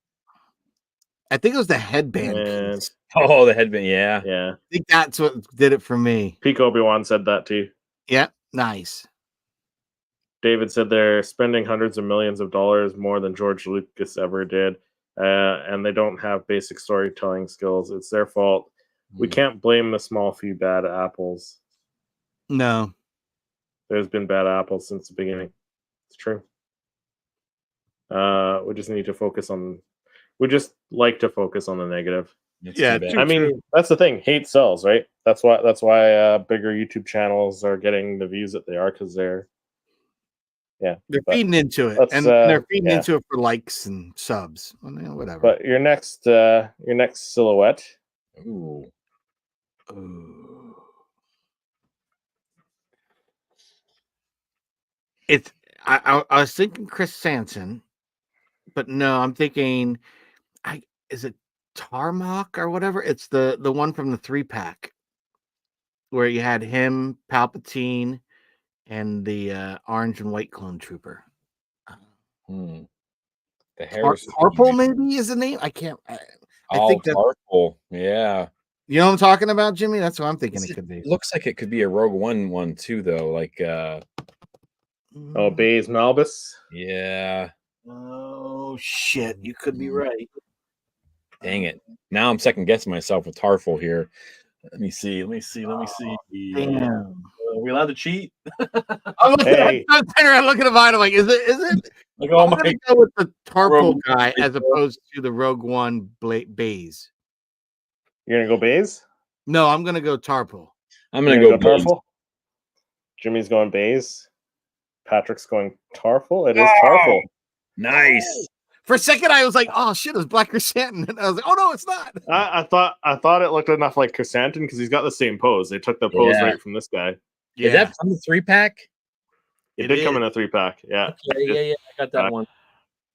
I think it was the headband And- piece. Oh, the headband, yeah. Yeah. I think that's what did it for me. Peak Obi-Wan said that too. Yeah, nice. David said they're spending hundreds of millions of dollars more than George Lucas ever did, and they don't have basic storytelling skills. It's their fault. We can't blame the small few bad apples. No. There's been bad apples since the beginning. It's true. We just need to focus on. We just like to focus on the negative. That's Yeah, too bad. true. I mean, that's the thing. Hate sells, right? That's why bigger YouTube channels are getting the views that they are because they're. Yeah, They're but feeding into it, let's, and they're feeding yeah. into it for likes and subs. Well, whatever. But your next silhouette. Ooh. Ooh. It's I was thinking Chris Sanson, but no, I'm thinking is it Tarmac or whatever? It's the one from the 3-pack where you had him, Palpatine, and the orange and white clone trooper. The Harris Harpole maybe is the name. I can't. I think that. Harpole. Yeah. You know what I'm talking about, Jimmy? That's what I'm thinking it could be. It looks like it could be a Rogue one too, though. Like, Oh, Baze Malbus. yeah. Oh shit! You could be right. Dang it! Now I'm second guessing myself with Tarful here. Let me see. Damn. Are we allowed to cheat? I'm looking Hey. I'm looking at mine. I'm like, is it? Like, I'm gonna go with the Tarpal Rogue guy One. as opposed to the Rogue One Baze. You're gonna go Baze? No, I'm gonna go Tarpal. I'm You're gonna go Tarful? Baze. Jimmy's going Baze. Patrick's going Tarful. It is Tarful. Nice. For a second, I was like, "Oh shit, it was Black Chrysanthemum." And I was like, "Oh no, it's not." I thought it looked enough like Chrysanthemum because he's got the same pose. They took the pose right from this guy. Is that from the 3-pack? It did come in a 3-pack. Yeah. Yeah. I got that one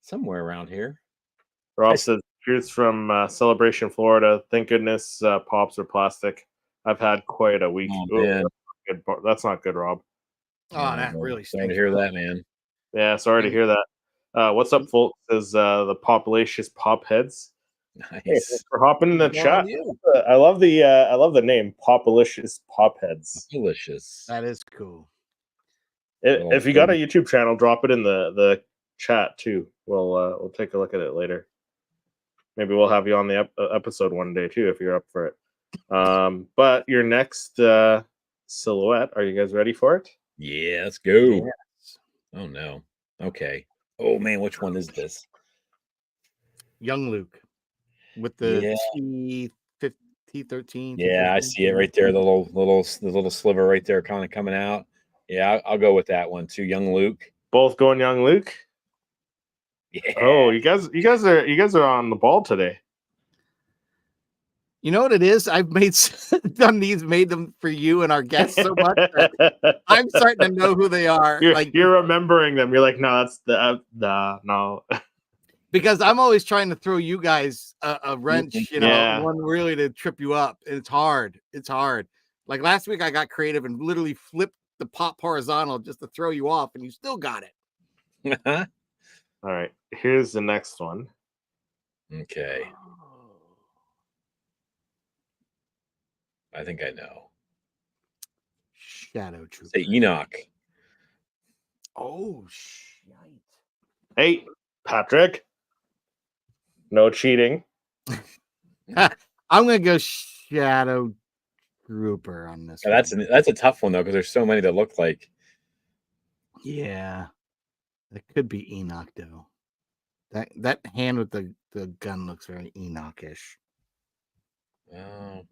somewhere around here. Rob says, "Here's from Celebration, Florida. Thank goodness pops are plastic. I've had quite a week." Oh, man. That's not good, Rob. Oh, that really stinks. Sorry to hear that, man. Yeah, sorry to hear that. What's up, folks? Says the populatious pop heads. Nice. Hey, thanks for hopping in the chat. You. I love the name populatious pop heads. Delicious. That is cool. If you got a YouTube channel, drop it in the chat too. We'll take a look at it later. Maybe we'll have you on the episode one day too if you're up for it. But your next silhouette, are you guys ready for it? Yeah, let's go. Yes. Oh no. Okay. Oh man, which one is this? Young Luke with the T13. Yeah, I see it right there. The little sliver right there, kind of coming out. Yeah, I'll go with that one too. Young Luke. Both going Young Luke. Yeah. Oh, you guys are on the ball today. You know what it is? I've made them for you and our guests so much. I'm starting to know who they are. You're remembering them. You're like, no, that's no. Because I'm always trying to throw you guys a wrench, one really to trip you up. It's hard. It's hard. Like last week, I got creative and literally flipped the pop horizontal just to throw you off, and you still got it. All right, here's the next one. Okay. I think I know. Shadow Trooper. Say Enoch. Oh, shit. Hey, Patrick. No cheating. I'm going to go Shadow Trooper on this. Yeah, that's a tough one, though, because there's so many that look like. Yeah. That could be Enoch, though. That hand with the gun looks very Enoch-ish. Oh.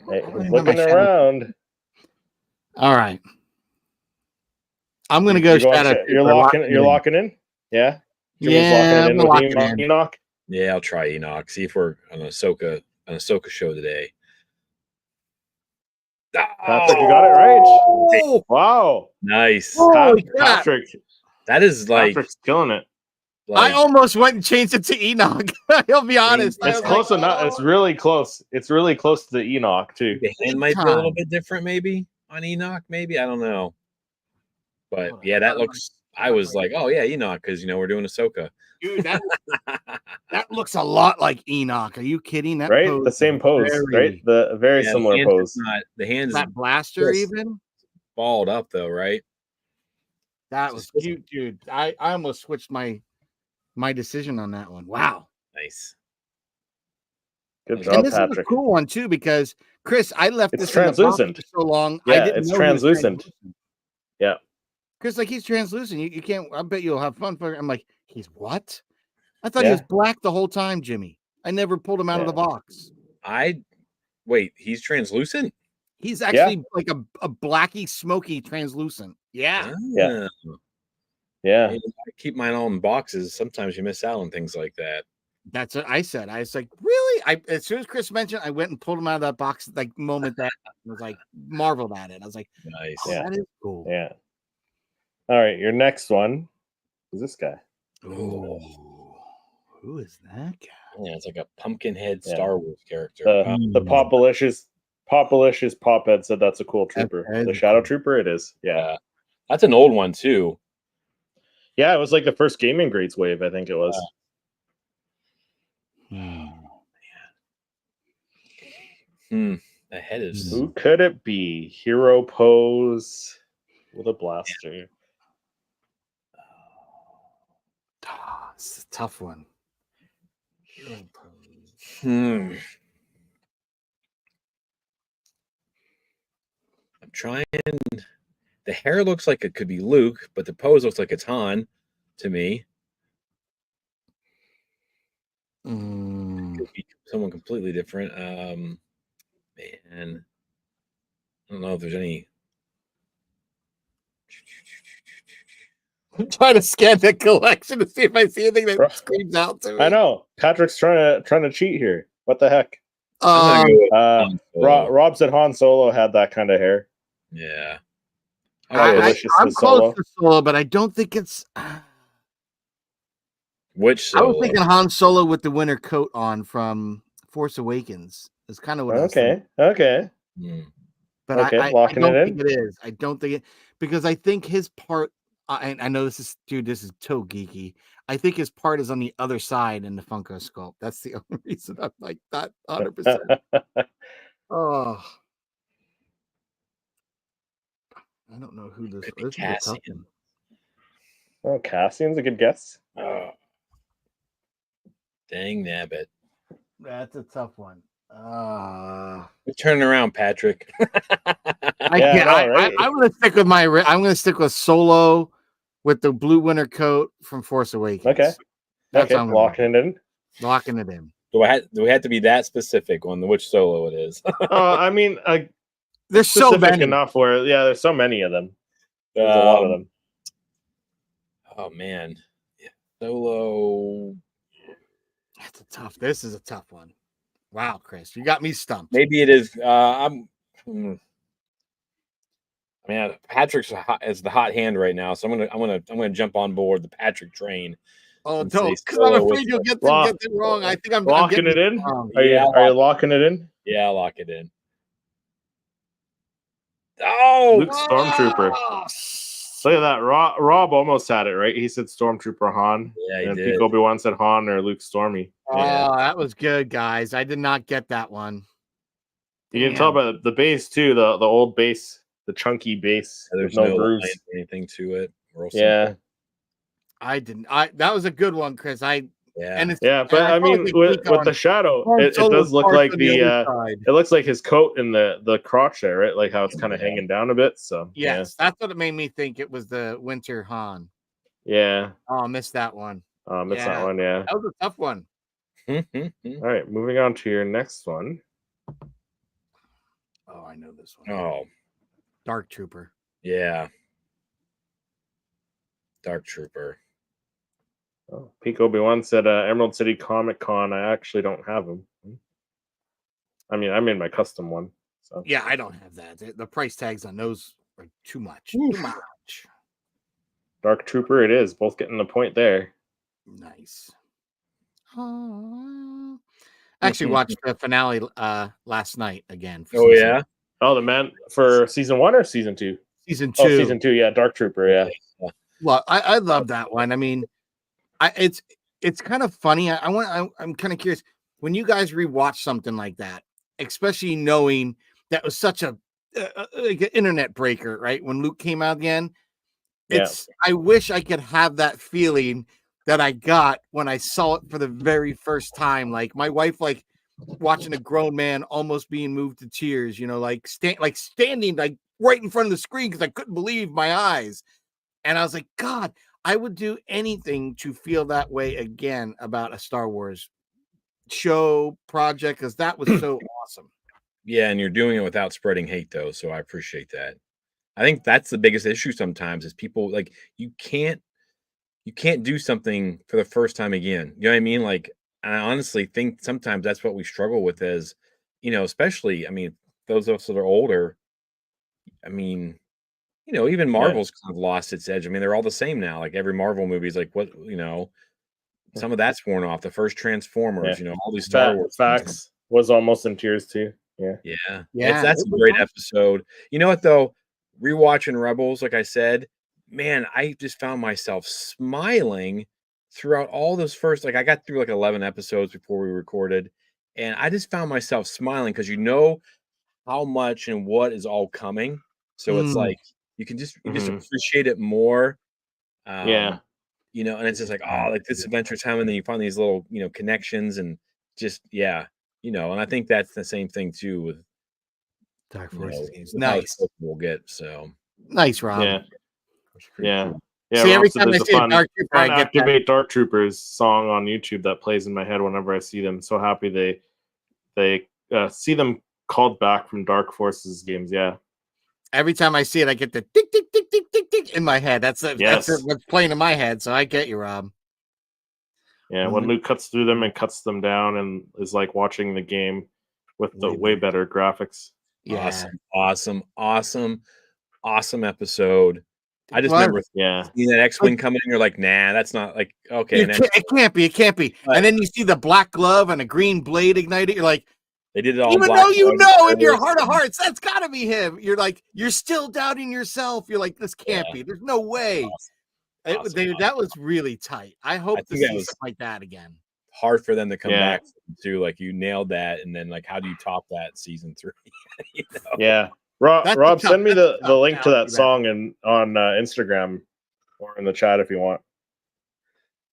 Hey, looking around. All right. I'm going to go Shadow Trooper. You're locking in? Yeah? Yeah, I'm locking in. Enoch? Yeah, I'll try Enoch. See if we're on an Ahsoka show today. Patrick, you got it right. Oh, wow. Nice. Patrick. That is like Patrick's killing it. I almost went and changed it to Enoch. I'll be honest. It's close enough. It's really close. It's really close to the Enoch, too. The hand might be a little bit different, maybe, on Enoch. Maybe. I don't know. But, yeah, that looks... I was like, oh, yeah, Enoch, because, we're doing Ahsoka. Dude, that looks a lot like Enoch. Are you kidding? That right? The same pose, right? The very similar pose. The hands... That blaster even? Balled up, though, right? That was cute, dude. I almost switched my decision on that one. Wow. Nice. Good job, and this Patrick. is a cool one too, because Chris, I left this translucent in the box for so long. Yeah, I didn't it's know translucent. Yeah. Chris, like he's translucent. You can't. I bet you'll have fun. I'm like, he's what? I thought he was black the whole time, Jimmy. I never pulled him out of the box. Wait, he's translucent? He's actually like a blacky, smoky translucent. Yeah. Yeah. Yeah. I keep mine all in boxes. Sometimes you miss out on things like that. That's what I said. I was like, really? As soon as Chris mentioned, I went and pulled him out of that box. Like moment that I was like, marveled at it. I was like, nice. That is cool. Yeah. All right, your next one is this guy. Oh, who is that guy? Yeah, it's like a pumpkin head Star Wars character. The populicious Pophead said that's a cool trooper. The Shadow Trooper, it is. Yeah. That's an old one too. Yeah, it was like the first Gaming Grades wave, I think it was. The head is... Who could it be? Hero pose with a blaster. It's a tough one. I'm trying. The hair looks like it could be Luke, but the pose looks like it's Han to me. Could be someone completely different. Man, I don't know if there's any. I'm trying to scan the collection to see if I see anything that Bro, screams out to me. I know Patrick's trying to cheat here. What the heck? I'm gonna go with Han Solo. Rob said Han Solo had that kind of hair. Yeah. Delicious I'm with close Solo. to Solo, but I don't think it's. Which I was Solo? thinking Han Solo with the winter coat on from Force Awakens. Is kind of what I was thinking. Okay. Hmm. But Okay, I locking don't it think in. it is. I don't think it because I think his part. I know this is so geeky. I think his part is on the other side in the Funko sculpt. That's the only reason I'm like that 100%. Oh, I don't know who this Could be is. This is a tough Cassian. one. Oh, Cassian's a good guess. Dang nabbit. That's a tough one. We're turning around, Patrick. I Yeah, can't. I know, right? I'm gonna stick with I'm gonna stick with Solo with the blue winter coat from Force Awakens. Okay. That's Okay, how I'm gonna locking it in. locking it in. Do we have to be that specific on which Solo it is? I mean, There's so specific many. enough where there's so many of them. There's a lot of them. Oh man, yeah. Solo. That's a tough. This is a tough one. Wow, Chris, you got me stumped. Maybe it is. I mean, Patrick's is the hot hand right now, so I'm gonna jump on board the Patrick train. Oh, and don't, say because I'm Solo afraid with you'll the- get it wrong. I think I'm Locking getting it in. wrong. Are you locking it in? Yeah, I'll lock it in. Oh, Luke Stormtrooper. Look at that. Rob almost had it right. He said Stormtrooper Han. Yeah, he and did. Pico Obi-Wan said Han or Luke Stormy. Oh, that was good, guys. I did not get that one. You can tell by the base too. The old base, the chunky base. There's with no grooves. line or anything to it. Real Yeah. simple. I didn't. That was a good one, Chris. And it's, Yeah, but I mean, with the shadow, it does look like it looks like his coat in the crotch there, right? Like how it's kind of hanging down a bit. So yes, that's what it made me think it was the winter Han. Yeah. Oh, I missed that one. Missed that one. Yeah, that was a tough one. All right, moving on to your next one. Oh, I know this one. Oh, Dark Trooper. Yeah, Dark Trooper. Oh, Peak Obi-Wan said Emerald City Comic Con. I actually don't have them. I mean, I made my custom one. So yeah, I don't have that. The price tags on those are too much. Too much. Dark Trooper, it is. Both getting the point there. Nice. Actually, watched the finale last night again. Yeah. Oh, the man for season 1 or season 2? Season 2. Oh, season 2. Yeah, Dark Trooper. Yeah. Well, I love that one. I mean, it's kind of funny. I'm kind of curious when you guys rewatch something like that, especially knowing that was such a like an internet breaker, right? When Luke came out again, I wish I could have that feeling that I got when I saw it for the very first time. Like my wife, like watching a grown man almost being moved to tears, standing like right in front of the screen because I couldn't believe my eyes. And I was like, God, I would do anything to feel that way again about a Star Wars show project because that was so awesome. Yeah, and you're doing it without spreading hate, though, so I appreciate that. I think that's the biggest issue sometimes is people like you can't do something for the first time again. You know what I mean? Like, I honestly think sometimes that's what we struggle with as, especially, I mean, those of us that are older. I mean, even Marvel's kind of lost its edge. I mean, they're all the same now. Like every Marvel movie is like, some of that's worn off. The first Transformers, all these Star Wars facts was almost in tears too. Yeah. That's a great episode. You know what though? Rewatching Rebels, like I said, man, I just found myself smiling throughout all those first. Like I got through like 11 episodes before we recorded, and I just found myself smiling because how much and what is all coming. So it's like you just appreciate it more. And it's just like, oh, like this Adventure Time, and then you find these little connections and just and I think that's the same thing too with Dark Forces games. Nice. We'll get so nice, Rob. Yeah. See, every time I see a Dark Trooper, I get Activate Dark Troopers song on YouTube that plays in my head whenever I see them. So happy they see them called back from Dark Forces games. Yeah. Every time I see it, I get the tick, tick, tick, tick, tick, tick in my head. That's Yes. what's playing in my head. So I get you, Rob. Yeah, when Luke cuts through them and cuts them down and is like watching the game with the way better graphics. Yeah. Awesome episode. I just remember seeing that X-Wing coming in, you're like, nah, that's not like, okay. It can't be. And then you see the black glove and a green blade ignited. You're like, they did it all. Even though you know in your heart of hearts, that's got to be him. You're like, you're still doubting yourself. You're like, this can't be. There's no way. Awesome. That was really tight. I hope to see something like that again. Hard for them to come back to. Like, you nailed that. And then, like, how do you top that season 3? You know? Yeah. Rob, send me the link to that song on Instagram or in the chat if you want.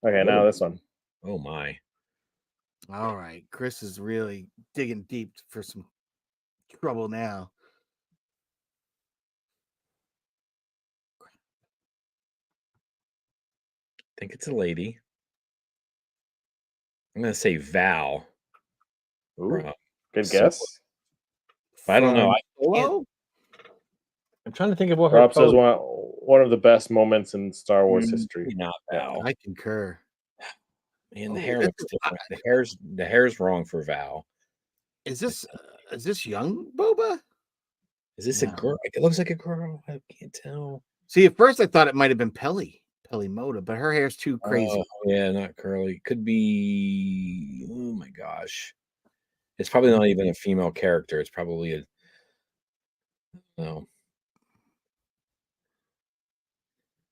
Okay, now this one. Oh, my. All right. Chris is really digging deep for some trouble now. I think it's a lady. I'm going to say Val. Ooh, good guess. I don't know. I'm trying to think of what Rob says one of the best moments in Star Wars history. Not Val. I concur. Man, the hair looks different. The hair's wrong for Val. Is this young Boba? Is this a girl? It looks like a girl. I can't tell. See, at first I thought it might have been Peli Mota, but her hair's too crazy. Oh, yeah, not curly. Could be. Oh my gosh, it's probably not even a female character. It's probably no.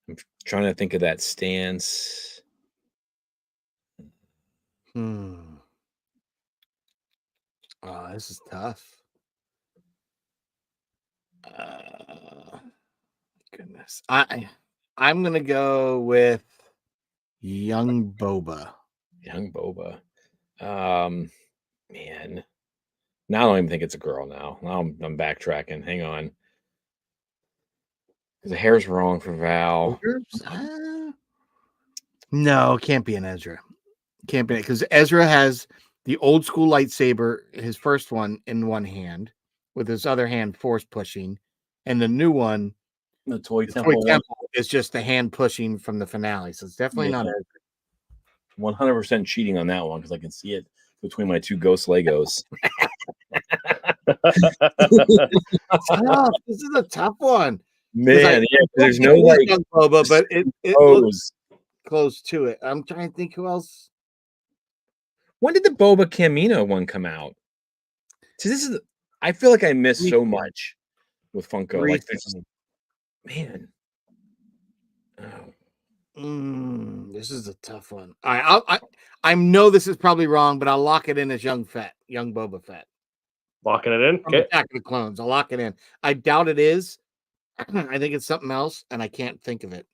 I'm trying to think of that stance. Oh, this is tough. Goodness. I'm gonna go with young Boba. Young Boba. Man. Now I don't even think it's a girl now. Now I'm backtracking. Hang on. Because the hair's wrong for Val. No, it can't be an Ezra. Can't be, because Ezra has the old school lightsaber, his first one, in one hand, with his other hand force pushing, and the new one, the toy temple is just the hand pushing from the finale. So it's definitely not Ezra. 100% cheating on that one because I can see it between my two ghost Legos. This is a tough one, man. There's no like Boba, but it looks close to it. I'm trying to think who else. When did the Boba Camino one come out? See, this is. I feel like I missed so much with Funko. Like, man. This is a tough one. I know this is probably wrong, but I'll lock it in as young Boba Fett. Locking it in? Okay. Attack of the Clones. I'll lock it in. I doubt it is. I think it's something else, and I can't think of it.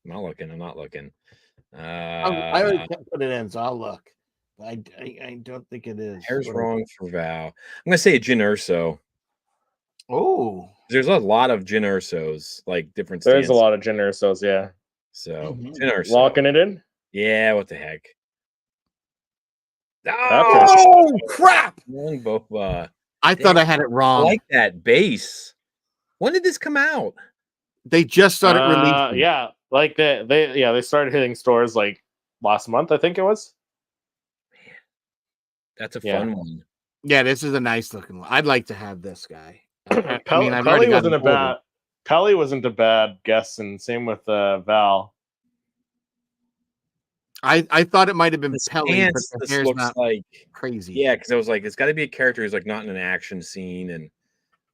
I'm not looking. I already put it in, so I'll look. I don't think it is. Hair's wrong for Val. I'm gonna say Jyn Erso. Oh, there's a lot of Jyn Ersos, like different. There's a lot of Jyn Ersos, yeah. So Jyn Erso. Locking it in. Yeah, what the heck? Oh crap! Boba. I thought I had it wrong. I like that base. When did this come out? They just started releasing. Yeah, like they started hitting stores like last month, I think it was. Man, that's a fun one. Yeah, this is a nice looking one. I'd like to have this guy. Peli wasn't a bad guess, and same with Val. I thought it might have been Peli, but the hair's looks not like crazy. Yeah, because I was like, it's got to be a character who's like not in an action scene, and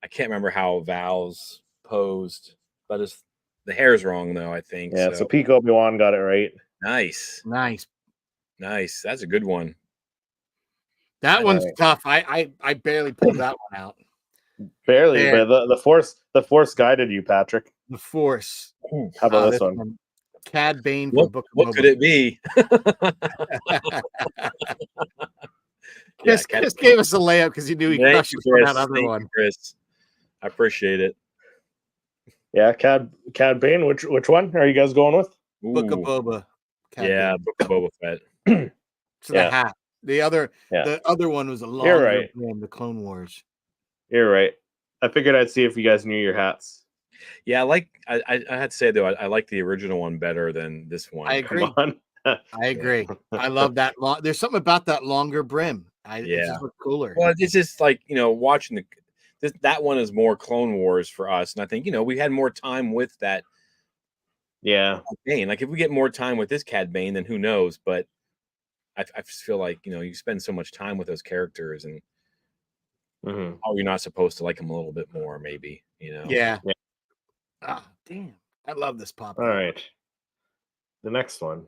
I can't remember how Val's posed, but the hair's wrong though. I think. Yeah, so Peak Obi-Wan got it right. Nice. That's a good one. That one's tough. I barely pulled that one out. Barely, but the force guided you, Patrick. The Force. How about this one? Cad Bane from Book of Boba. What could it be? Chris gave us a layup because he knew he crushed us for that other one. Chris, I appreciate it. Yeah, Cad Bane. Which one are you guys going with? Book of Boba. Book of Boba Fett. The hat. The other one was a longer right. brim, the Clone Wars. You're right. I figured I'd see if you guys knew your hats. Yeah, I had to say though, I like the original one better than this one. I agree. Come on. I agree. I love that. There's something about that longer brim. It just looks cooler. Well, it's just like, watching that one is more Clone Wars for us, and I think we had more time with that. Yeah. Bane. Like if we get more time with this Cad Bane, then who knows? But I just feel like you spend so much time with those characters, and you're not supposed to like them a little bit more, maybe. Yeah. Ah, damn! I love this pop. All right. The next one.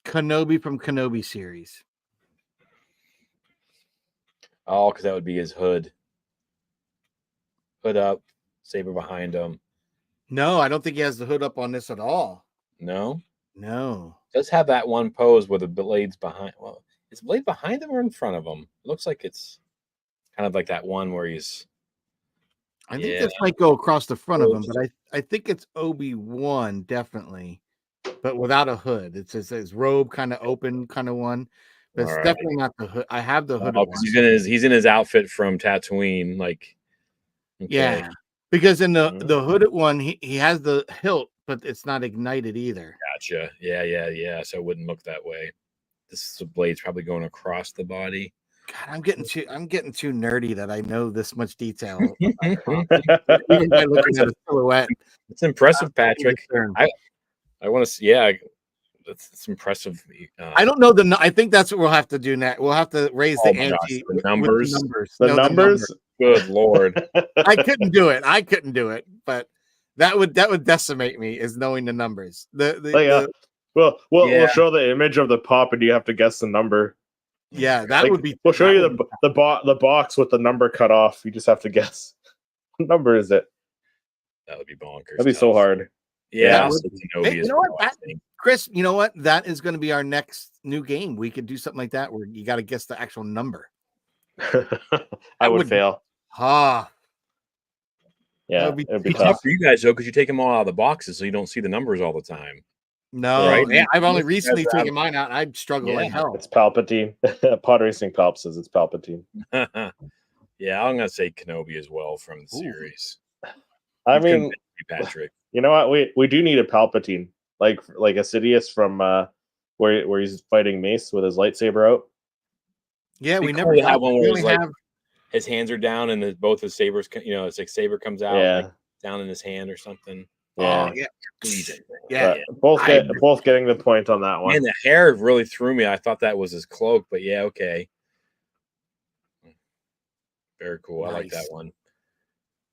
Kenobi from Kenobi series. Oh, because that would be his hood. Hood up, saber behind him. No, I don't think he has the hood up on this at all. No? No. Does have that one pose where the blade's behind. Well, is the blade behind him or in front of him? It looks like it's kind of like that one where he's. I think this might go across the front of him, but I think it's Obi-Wan, definitely. But without a hood. It's his robe kind of open, kind of one. But it's definitely not the hood. I have the hood. Oh, because he's in his outfit from Tatooine, like. Okay. Yeah, because in the hooded one, he has the hilt, but it's not ignited either. Gotcha. Yeah. So it wouldn't look that way. This blade's probably going across the body. God, I'm getting too nerdy that I know this much detail. Even by looking at a silhouette. It's impressive, Patrick. I want to see. Yeah, it's impressive. I don't know I think that's what we'll have to do next. We'll have to raise the ante. The numbers. The numbers. Good Lord. I couldn't do it, but that would decimate me, is knowing the numbers. We'll show the image of the pop, and you have to guess the number. Yeah, that would be. We'll show you the box with the number cut off. You just have to guess. What number is it? That would be bonkers. That'd be so hard. Yeah. Hey, you know what, Chris? You know what? That is going to be our next new game. We could do something like that where you got to guess the actual number. I would fail. Yeah, it'd be tough for you guys though, because you take them all out of the boxes, so you don't see the numbers all the time. No, right? Yeah, I've only recently taken mine out. I'd struggle like hell. It's Palpatine. Pod Racing Palp says it's Palpatine. Yeah, I'm gonna say Kenobi as well from the series. I mean, Patrick. You know what? We do need a Palpatine, like Sidious from where he's fighting Mace with his lightsaber out. Yeah, we never have one where his hands are down and both his sabers. It's like saber comes out down in his hand or something. Yeah, Both getting the point on that one. And the hair really threw me. I thought that was his cloak, but yeah, okay. Very cool. Nice. I like that one.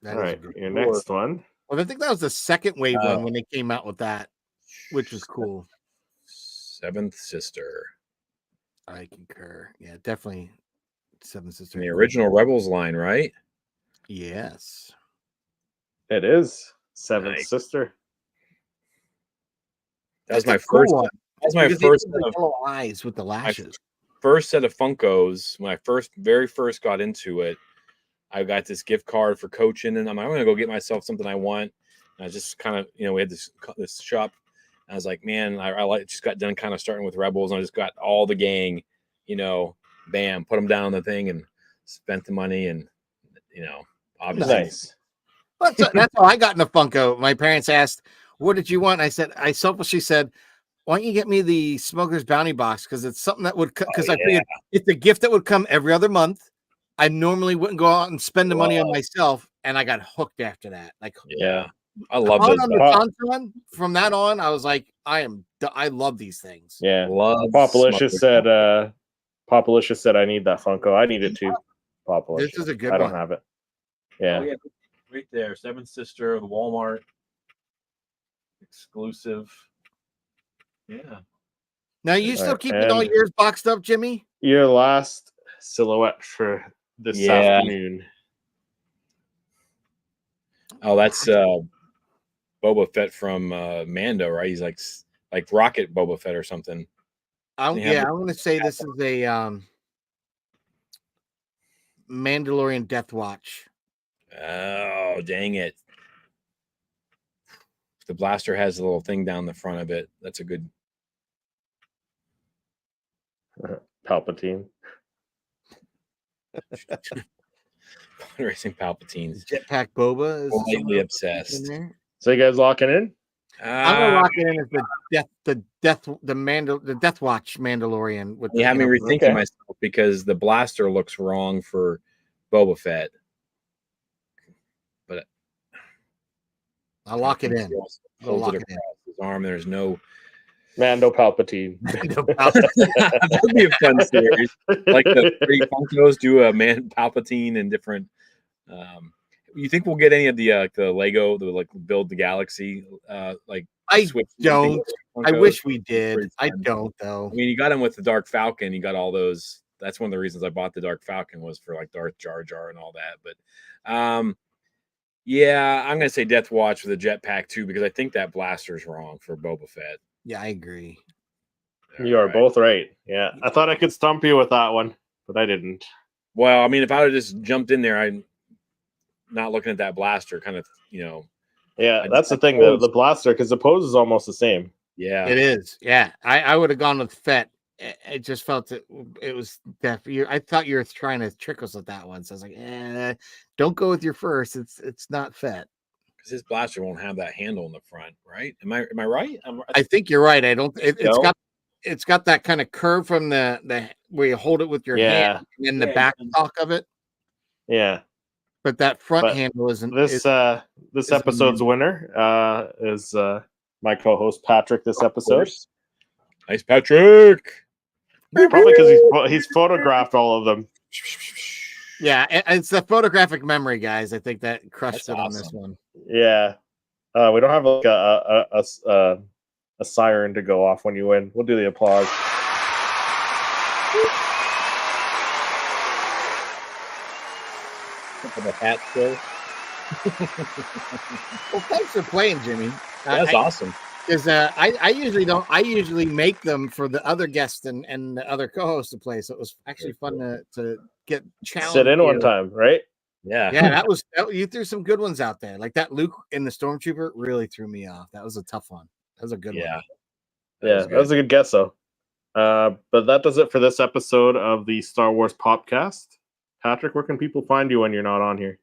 All right, your next one. Well, I think that was the second wave one when they came out with that, which was cool. Seventh Sister. I concur. Yeah, definitely Seventh Sister. The original Rebels line, right? Yes. It is Seventh Sister. That was my first one. That was my first set of eyes with the lashes. First set of Funkos. When I very first got into it, I got this gift card for coaching, and I'm like, I'm gonna go get myself something I want. And I just kind of, we had this shop. And I was like, man, I just got done kind of starting with Rebels, and I just got all the gang, bam, put them down on the thing, and spent the money, and obviously. Nice. That's how I got in a Funko. My parents asked, "What did you want?" I said, I selfishly said, "Why don't you get me the Smuggler's Bounty box? Because it's something that would, because I figured it's a gift that would come every other month. I normally wouldn't go out and spend the money on myself, and I got hooked after that. Like, I love those. From that on, I was like, I love these things. Yeah, Popalicious said, I need that Funko. I need it too. Popalicious. This is a good one. I don't have it. Yeah. Right there, Seventh Sister, the Walmart exclusive. Yeah. Now you still keeping all yours boxed up, Jimmy? Your last silhouette for this afternoon. Oh, that's Boba Fett from Mando, right? He's like Rocket Boba Fett or something. I'm going to say this is a Mandalorian Death Watch. Oh, dang it. The blaster has a little thing down the front of it. That's a good. Palpatine. Racing Palpatines. Jetpack Boba is Completely obsessed. So you guys locking in? I'm gonna lock it in as the Death Watch Mandalorian. With You have me rethinking myself because the blaster looks wrong for Boba Fett. But I'll lock it in. Holds it across his arm. There's no Mando Palpatine. That would be a fun series. Like the three Funkos do a man Palpatine and different. You think we'll get any of the Lego, the like build the galaxy? Like I don't. I wish we did. I don't though. I mean, you got him with the Dark Falcon. You got all those. That's one of the reasons I bought the Dark Falcon was for like Darth Jar Jar and all that. But yeah, I'm gonna say Death Watch with a jetpack too because I think that blaster's wrong for Boba Fett. Yeah, I agree. You are both right. Yeah, I thought I could stump you with that one, but I didn't. Well, I mean, if I would have just jumped in there, I'm not looking at that blaster, kind of, Yeah, that's the thing. The blaster, because the pose is almost the same. Yeah, it is. Yeah, I would have gone with Fett. It just felt it was definitely. I thought you were trying to trick us with that one, so I was like, don't go with your first. It's not Fett. Because his blaster won't have that handle in the front, right? Am I right? I think you're right. I don't. It's got that kind of curve from the where you hold it with your hand and the back talk of it. Yeah, but that front handle isn't. This episode's winner is my co-host Patrick. This episode, nice Patrick. Probably because he's photographed all of them. Yeah, it's the photographic memory, guys. I think that crushed it on this one. Yeah, we don't have like a siren to go off when you win. We'll do the applause. The hat show. Well, thanks for playing, Jimmy. That's awesome. Because I usually don't. I usually make them for the other guests and the other co-hosts to play. So it was actually fun to get challenged. Sit in one time, right? Yeah, that was you threw some good ones out there. Like that Luke in the Stormtrooper really threw me off. That was a tough one. That was a good one. That was a good guess though. But that does it for this episode of the Star Wars Popcast. Patrick, where can people find you when you're not on here?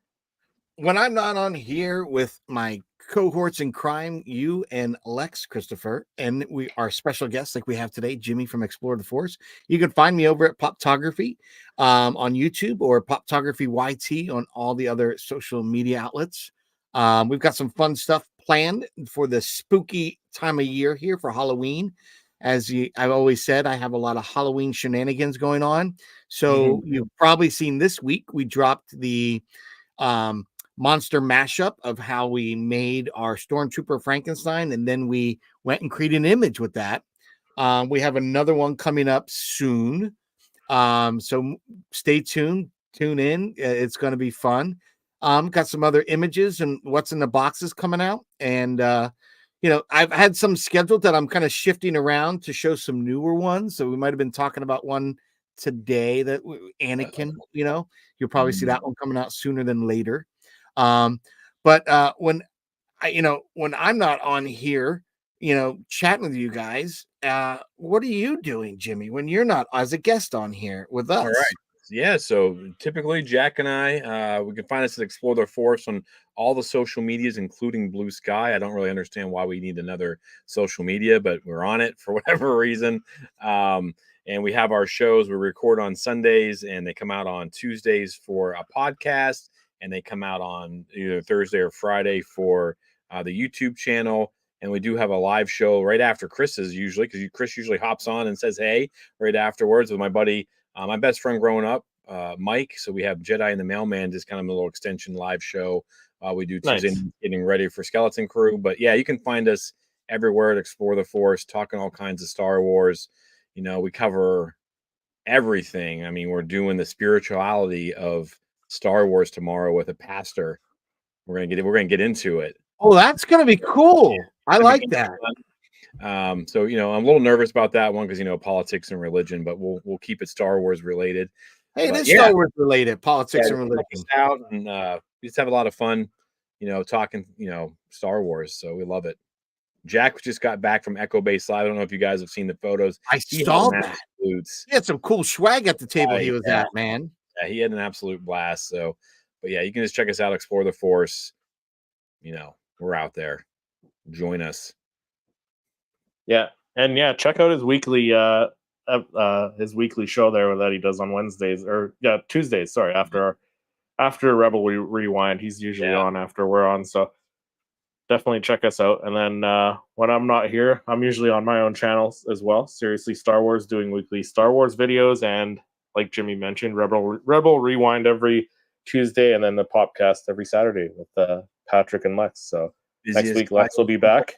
When I'm not on here with my cohorts in crime, you and Lex Christopher, and we are special guests like we have today, Jimmy from Explore the Force. You can find me over at Poptography on YouTube or Poptography YT on all the other social media outlets. We've got some fun stuff planned for the spooky time of year here for Halloween. As I've always said, I have a lot of Halloween shenanigans going on. So you've probably seen this week, we dropped the monster mashup of how we made our Stormtrooper Frankenstein, and then we went and created an image with that. We have another one coming up soon, so stay tuned, tune in. It's going to be fun. Got some other images and what's in the boxes coming out, and I've had some scheduled that I'm kind of shifting around to show some newer ones. So we might have been talking about one today that Anakin, you'll probably see that one coming out sooner than later. But when I'm not on here, chatting with you guys, what are you doing, Jimmy, when you're not as a guest on here with us? All right. Yeah, so typically Jack and I, we can find us at Explore the Force on all the social medias, including Blue Sky. I don't really understand why we need another social media, but we're on it for whatever reason. And we have our shows. We record on Sundays, and they come out on Tuesdays for a podcast, and they come out on either Thursday or Friday for the YouTube channel. And we do have a live show right after Chris's usually, because Chris usually hops on and says, hey, right afterwards with my buddy, my best friend growing up, Mike. So we have Jedi and the Mailman, just kind of a little extension live show. We do Tuesday getting ready for Skeleton Crew. But yeah, you can find us everywhere at Explore the Force, talking all kinds of Star Wars. We cover everything. I mean, we're doing the spirituality of Star Wars tomorrow with a pastor. We're gonna get into it. Oh, that's gonna be cool. I like that. So I'm a little nervous about that one because politics and religion, but we'll keep it Star Wars related. Hey, it But is yeah. Star Wars related, politics and Check religion. us out, and we just have a lot of fun, talking, Star Wars. So we love it. Jack just got back from Echo Base Live. I don't know if you guys have seen the photos. I He saw had an that. absolute- He had some cool swag at the table he was yeah. at, man. Yeah, he had an absolute blast. So, but yeah, you can just check us out, Explore the Force. We're out there. Join us. Yeah, and yeah, check out his weekly show there that he does on Wednesdays or Tuesdays. Sorry, after Rebel Rewind, he's usually on after we're on. So definitely check us out. And then when I'm not here, I'm usually on my own channels as well. Seriously Star Wars, doing weekly Star Wars videos, and like Jimmy mentioned, Rebel Rewind every Tuesday, and then the podcast every Saturday with Patrick and Lex. So next week Lex will be back,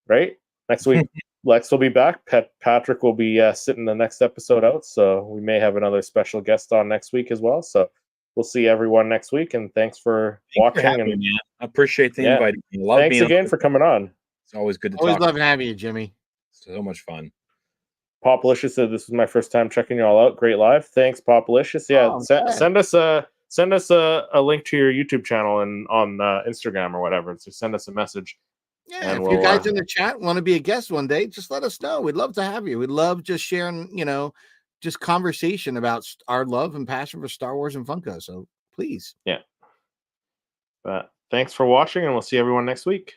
right? Next week Lex will be back. Patrick will be sitting the next episode out, so we may have another special guest on next week as well. So we'll see everyone next week, and thanks for watching. And I appreciate the invite. Thanks again for coming on. It's always good to Always talk. love having you, Jimmy. So much fun. Popalicious said this was my first time checking you all out. Great live. Thanks, Popalicious. Yeah, send us a link to your YouTube channel and on Instagram or whatever. So send us a message. Yeah, if you guys in the chat want to be a guest one day, just let us know. We'd love to have you. We'd love just sharing, just conversation about our love and passion for Star Wars and Funko. So please. Yeah. But thanks for watching, and we'll see everyone next week.